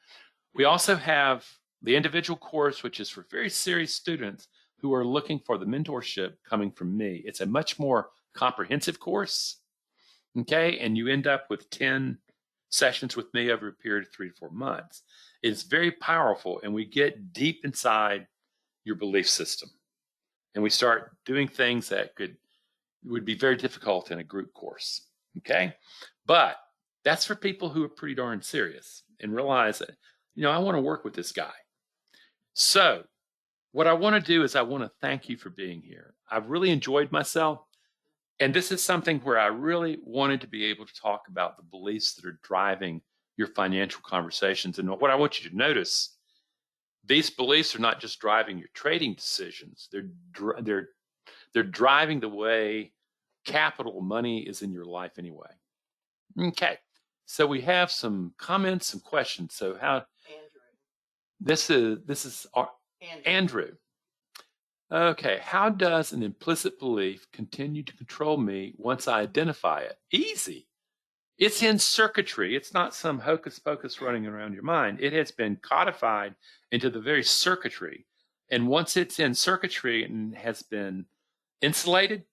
We also have the individual course, which is for very serious students who are looking for the mentorship coming from me. It's a much more comprehensive course, okay? And you end up with 10 sessions with me over a period of 3 to 4 months. It's very powerful, and we get deep inside your belief system. And we start doing things that would be very difficult in a group course, okay? But that's for people who are pretty darn serious and realize that, I want to work with this guy. So what I want to do is I want to thank you for being here. I've really enjoyed myself. And this is something where I really wanted to be able to talk about the beliefs that are driving your financial conversations. And what I want you to notice, these beliefs are not just driving your trading decisions. They're driving the way capital money is in your life anyway. Okay. So we have some comments and questions. So this is Andrew. Okay, how does an implicit belief continue to control me once I identify it? Easy. It's in circuitry. It's not some hocus pocus running around your mind. It has been codified into the very circuitry. And once it's in circuitry and has been insulated,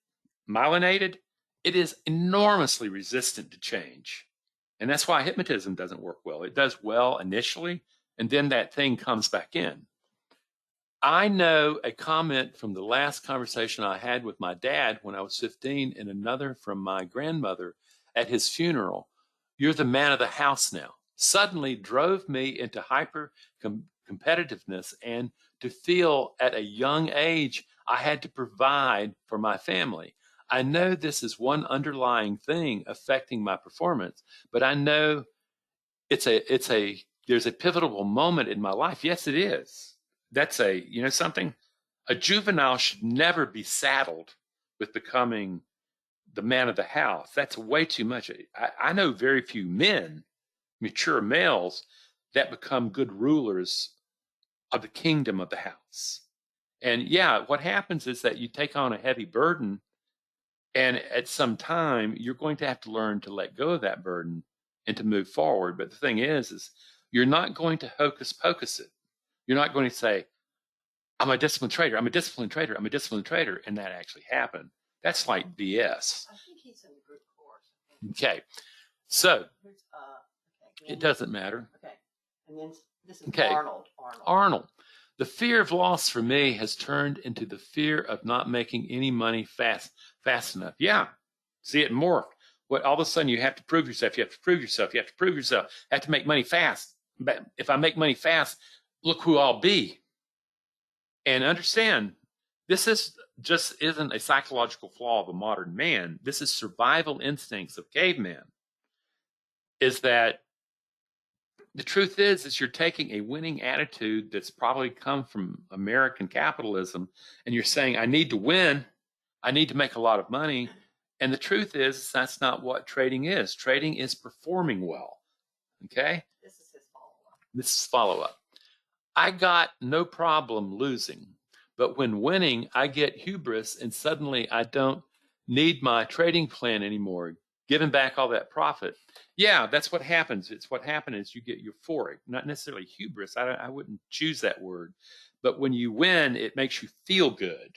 myelinated, it is enormously resistant to change. And that's why hypnotism doesn't work well. It does well initially, and then that thing comes back in. I know a comment from the last conversation I had with my dad when I was 15 and another from my grandmother at his funeral. You're the man of the house now. Suddenly drove me into hyper competitiveness and to feel at a young age I had to provide for my family. I know this is one underlying thing affecting my performance, but I know there's a pivotal moment in my life. Yes, it is. That's something. A juvenile should never be saddled with becoming the man of the house. That's way too much. I know very few men, mature males, that become good rulers of the kingdom of the house. And yeah, what happens is that you take on a heavy burden, and at some time, you're going to have to learn to let go of that burden and to move forward. But the thing is you're not going to hocus pocus it. You're not going to say, I'm a disciplined trader, I'm a disciplined trader, I'm a disciplined trader, and that actually happened. That's like BS. I think he's in the group course. Okay. So Okay. It doesn't matter. Okay. And then this is Okay. Arnold. The fear of loss for me has turned into the fear of not making any money fast enough. Yeah. See it morph. What all of a sudden you have to prove yourself. You have to prove yourself. You have to prove yourself. You have to make money fast. But if I make money fast, look who I'll be. And understand, this isn't a psychological flaw of a modern man. This is survival instincts of caveman. Is that the truth is you're taking a winning attitude that's probably come from American capitalism, and you're saying, I need to win. I need to make a lot of money. And the truth is that's not what trading is. Trading is performing well. Okay? This is his follow-up. This is follow-up. I got no problem losing, but when winning, I get hubris and suddenly I don't need my trading plan anymore, giving back all that profit. Yeah, that's what happens. It's what happens is you get euphoric, not necessarily hubris. I wouldn't choose that word. But when you win, it makes you feel good.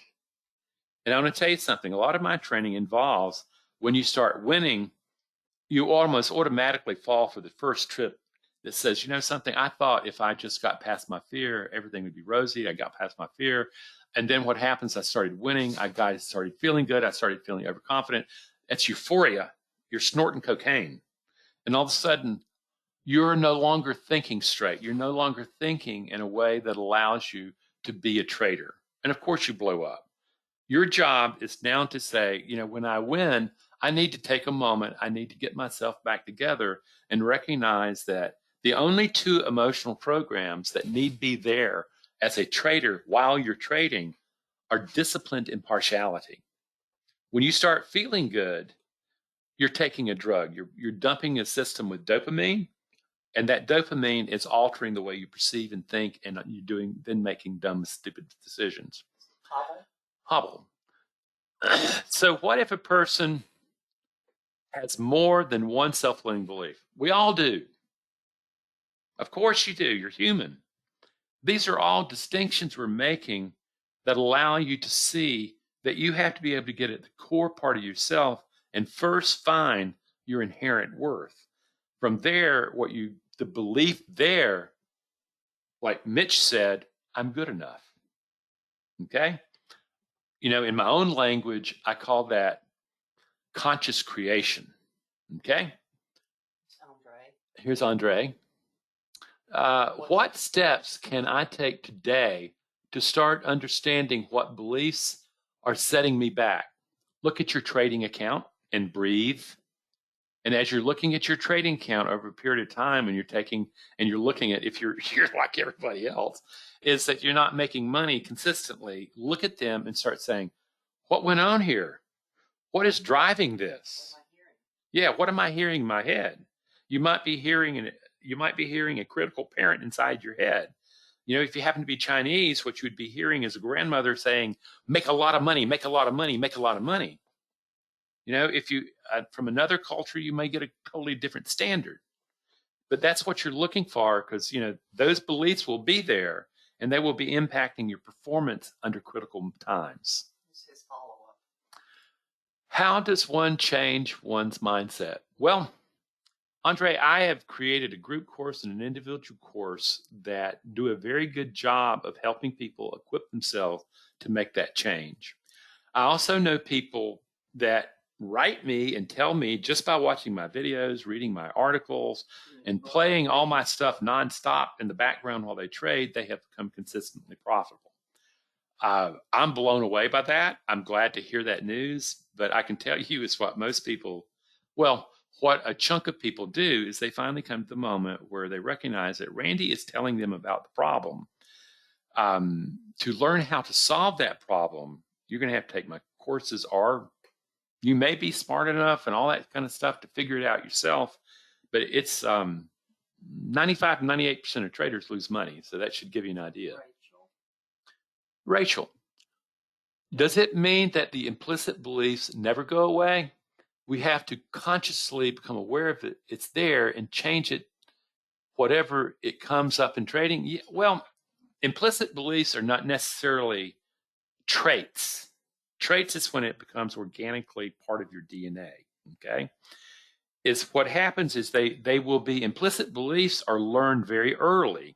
And I want to tell you something. A lot of my training involves when you start winning, you almost automatically fall for the first trip that says, you know something, I thought if I just got past my fear, everything would be rosy. I got past my fear. And then what happens? I started winning. I started feeling good. I started feeling overconfident. That's euphoria. You're snorting cocaine. And all of a sudden, you're no longer thinking straight. You're no longer thinking in a way that allows you to be a trader. And of course, you blow up. Your job is now to say, you know, when I win, I need to take a moment. I need to get myself back together and recognize that the only two emotional programs that need be there as a trader while you're trading are disciplined impartiality. When you start feeling good, you're taking a drug. You're dumping a system with dopamine, and that dopamine is altering the way you perceive and think, and then making dumb, stupid decisions. Hobble. So what if a person has more than one self-limiting belief? We all do. Of course you do. You're human. These are all distinctions we're making that allow you to see that you have to be able to get at the core part of yourself and first find your inherent worth. From there, the belief there, like Mitch said, I'm good enough. Okay? You know, in my own language, I call that conscious creation. Okay? Here's Andre. What steps can I take today to start understanding what beliefs are setting me back? Look at your trading account and breathe. And as you're looking at your trading account over a period of time, and you're looking at if you're like everybody else, is that you're not making money consistently. Look at them and start saying, what went on here? What is driving this? Yeah, what am I hearing in my head? You might be hearing a critical parent inside your head. You know, if you happen to be Chinese, what you would be hearing is a grandmother saying, make a lot of money, make a lot of money, make a lot of money. You know, if you from another culture, you may get a totally different standard. But that's what you're looking for, because, you know, those beliefs will be there and they will be impacting your performance under critical times. This is his follow-up. How does one change one's mindset? Well, Andre, I have created a group course and an individual course that do a very good job of helping people equip themselves to make that change. I also know people that write me and tell me just by watching my videos, reading my articles, and playing all my stuff nonstop in the background while they trade, they have become consistently profitable. I'm blown away by that. I'm glad to hear that news, but I can tell you it's what most people, well, what a chunk of people do is they finally come to the moment where they recognize that Randy is telling them about the problem. To learn how to solve that problem, you're going to have to take my courses, or you may be smart enough and all that kind of stuff to figure it out yourself, but it's 95 to 98% of traders lose money, so that should give you an idea. Rachel, does it mean that the implicit beliefs never go away? We have to consciously become aware of it. It's there and change it, whatever it comes up in trading. Yeah, well, implicit beliefs are not necessarily traits. Traits is when it becomes organically part of your DNA, okay? Is what happens is they will be, implicit beliefs are learned very early,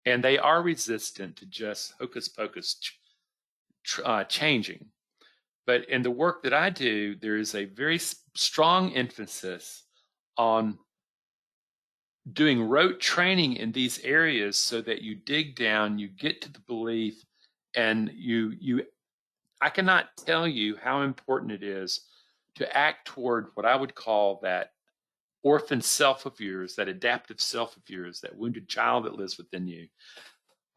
and they are resistant to just hocus pocus changing. But in the work that I do, there is a very strong emphasis on doing rote training in these areas so that you dig down, you get to the belief, and I cannot tell you how important it is to act toward what I would call that orphan self of yours, that adaptive self of yours, that wounded child that lives within you,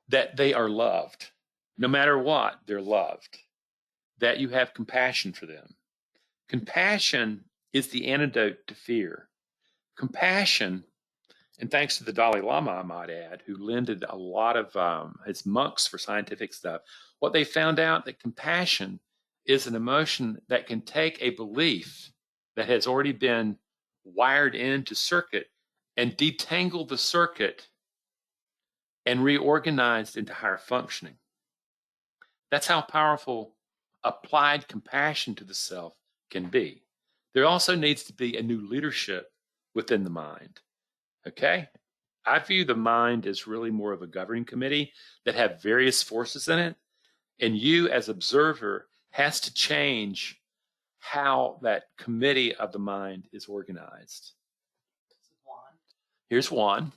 that they are loved. No matter what, they're loved. That you have compassion for them. Compassion is the antidote to fear. Compassion, and thanks to the Dalai Lama, I might add, who lended a lot of his monks for scientific stuff, what they found out that compassion is an emotion that can take a belief that has already been wired into circuit and detangle the circuit and reorganized into higher functioning. That's how powerful applied compassion to the self can be. There also needs to be a new leadership within the mind. Okay? I view the mind as really more of a governing committee that have various forces in it, and you as observer has to change how that committee of the mind is organized. Here's one.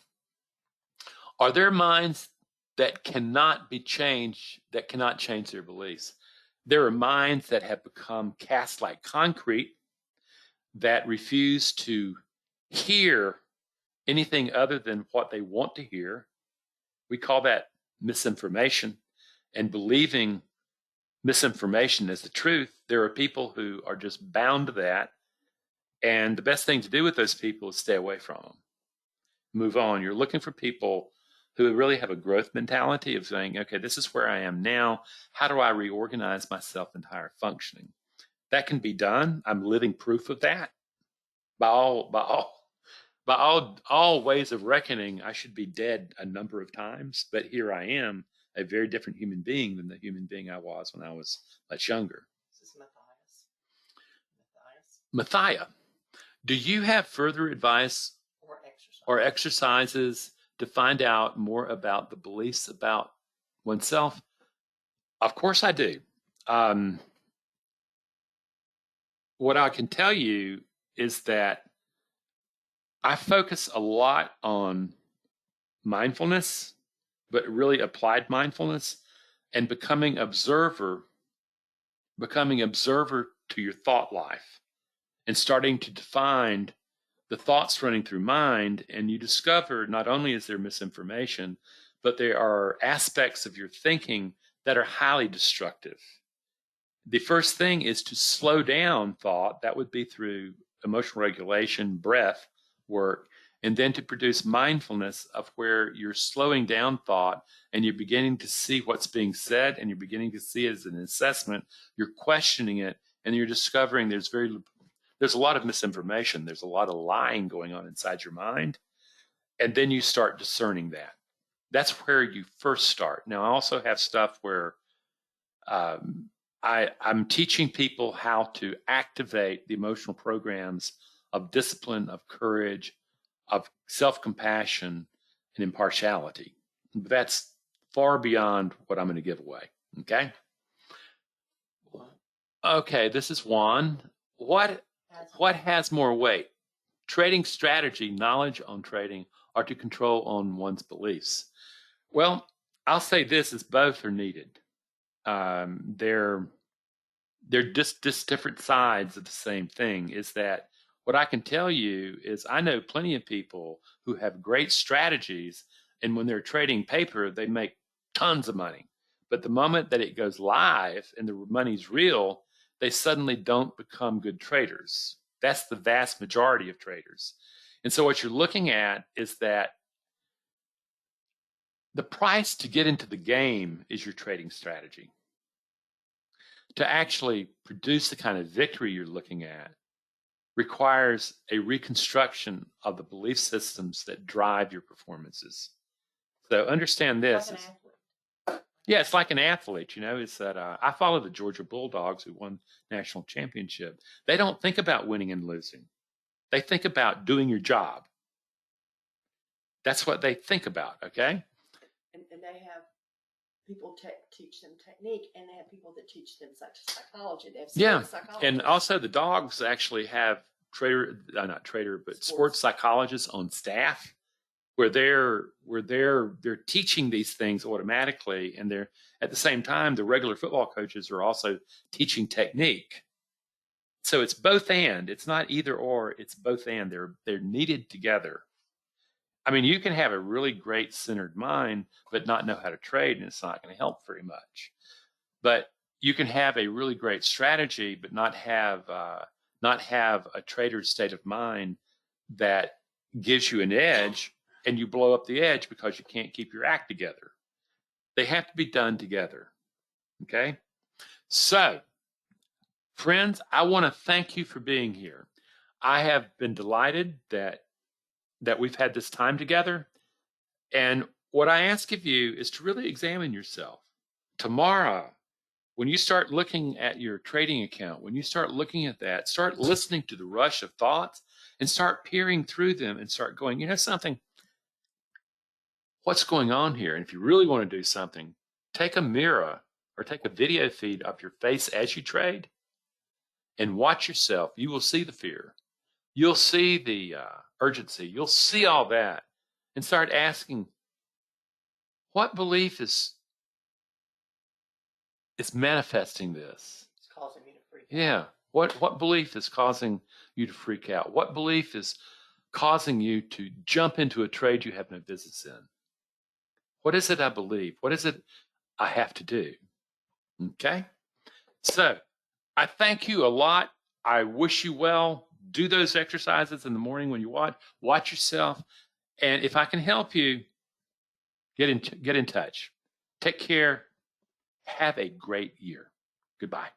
Are there minds that cannot be changed, that cannot change their beliefs? There are minds that have become cast like concrete, that refuse to hear anything other than what they want to hear. We call that misinformation, and believing misinformation as the truth. There are people who are just bound to that, and the best thing to do with those people is stay away from them. Move on. You're looking for people who really have a growth mentality of saying, okay, this is where I am now. How do I reorganize myself into higher functioning? That can be done. I'm living proof of that. By all ways of reckoning, I should be dead a number of times, but here I am, a very different human being than the human being I was when I was much younger. This is Matthias. Mathia, do you have further advice or exercises to find out more about the beliefs about oneself? Of course I do. What I can tell you is that I focus a lot on mindfulness, but really applied mindfulness, and becoming observer to your thought life, and starting to define the thoughts running through mind. And you discover not only is there misinformation, but there are aspects of your thinking that are highly destructive. The first thing is to slow down thought. That would be through emotional regulation, breath work, and then to produce mindfulness of where you're slowing down thought and you're beginning to see what's being said, and you're beginning to see it as an assessment. You're questioning it, and you're discovering there's a lot of misinformation. There's a lot of lying going on inside your mind. And then you start discerning that. That's where you first start. Now, I also have stuff where I'm teaching people how to activate the emotional programs of discipline, of courage, of self-compassion, and impartiality. That's far beyond what I'm going to give away. Okay? Okay, this is one. What has more weight? Trading strategy, knowledge on trading, or to control on one's beliefs? Well, I'll say this, is both are needed. They're just different sides of the same thing. Is that what I can tell you is I know plenty of people who have great strategies, and when they're trading paper, they make tons of money. But the moment that it goes live and the money's real, they suddenly don't become good traders. That's the vast majority of traders. And so what you're looking at is that the price to get into the game is your trading strategy. To actually produce the kind of victory you're looking at requires a reconstruction of the belief systems that drive your performances. So understand this. Like an athlete. Yeah, it's like an athlete, is that I follow the Georgia Bulldogs, who won national championship. They don't think about winning and losing. They think about doing your job. That's what they think about, okay? And they have people teach them technique, and they have people that teach them such psychology. They have psychologists. And also the dogs actually have sports psychologists on staff, where they're teaching these things automatically, and they're at the same time the regular football coaches are also teaching technique. So it's both and. It's not either or. It's both and. They're needed together. I mean, you can have a really great centered mind, but not know how to trade, and it's not going to help very much. But you can have a really great strategy, but not have a trader's state of mind that gives you an edge, and you blow up the edge because you can't keep your act together. They have to be done together. Okay? So Friends, I want to thank you for being here. I have been delighted that we've had this time together. And what I ask of you is to really examine yourself. Tomorrow, when you start looking at your trading account, when you start looking at that, start listening to the rush of thoughts and start peering through them and start going, you know something, what's going on here? And if you really want to do something, take a mirror or take a video feed of your face as you trade and watch yourself. You will see the fear. You'll see the urgency. You'll see all that and start asking, what belief is manifesting this? It's causing me to freak out. Yeah. What belief is causing you to freak out? What belief is causing you to jump into a trade you have no business in? What is it I believe? What is it I have to do? Okay? So I thank you a lot. I wish you well. Do those exercises in the morning when you watch yourself. And if I can help you, get in touch. Take care. Have a great year. Goodbye.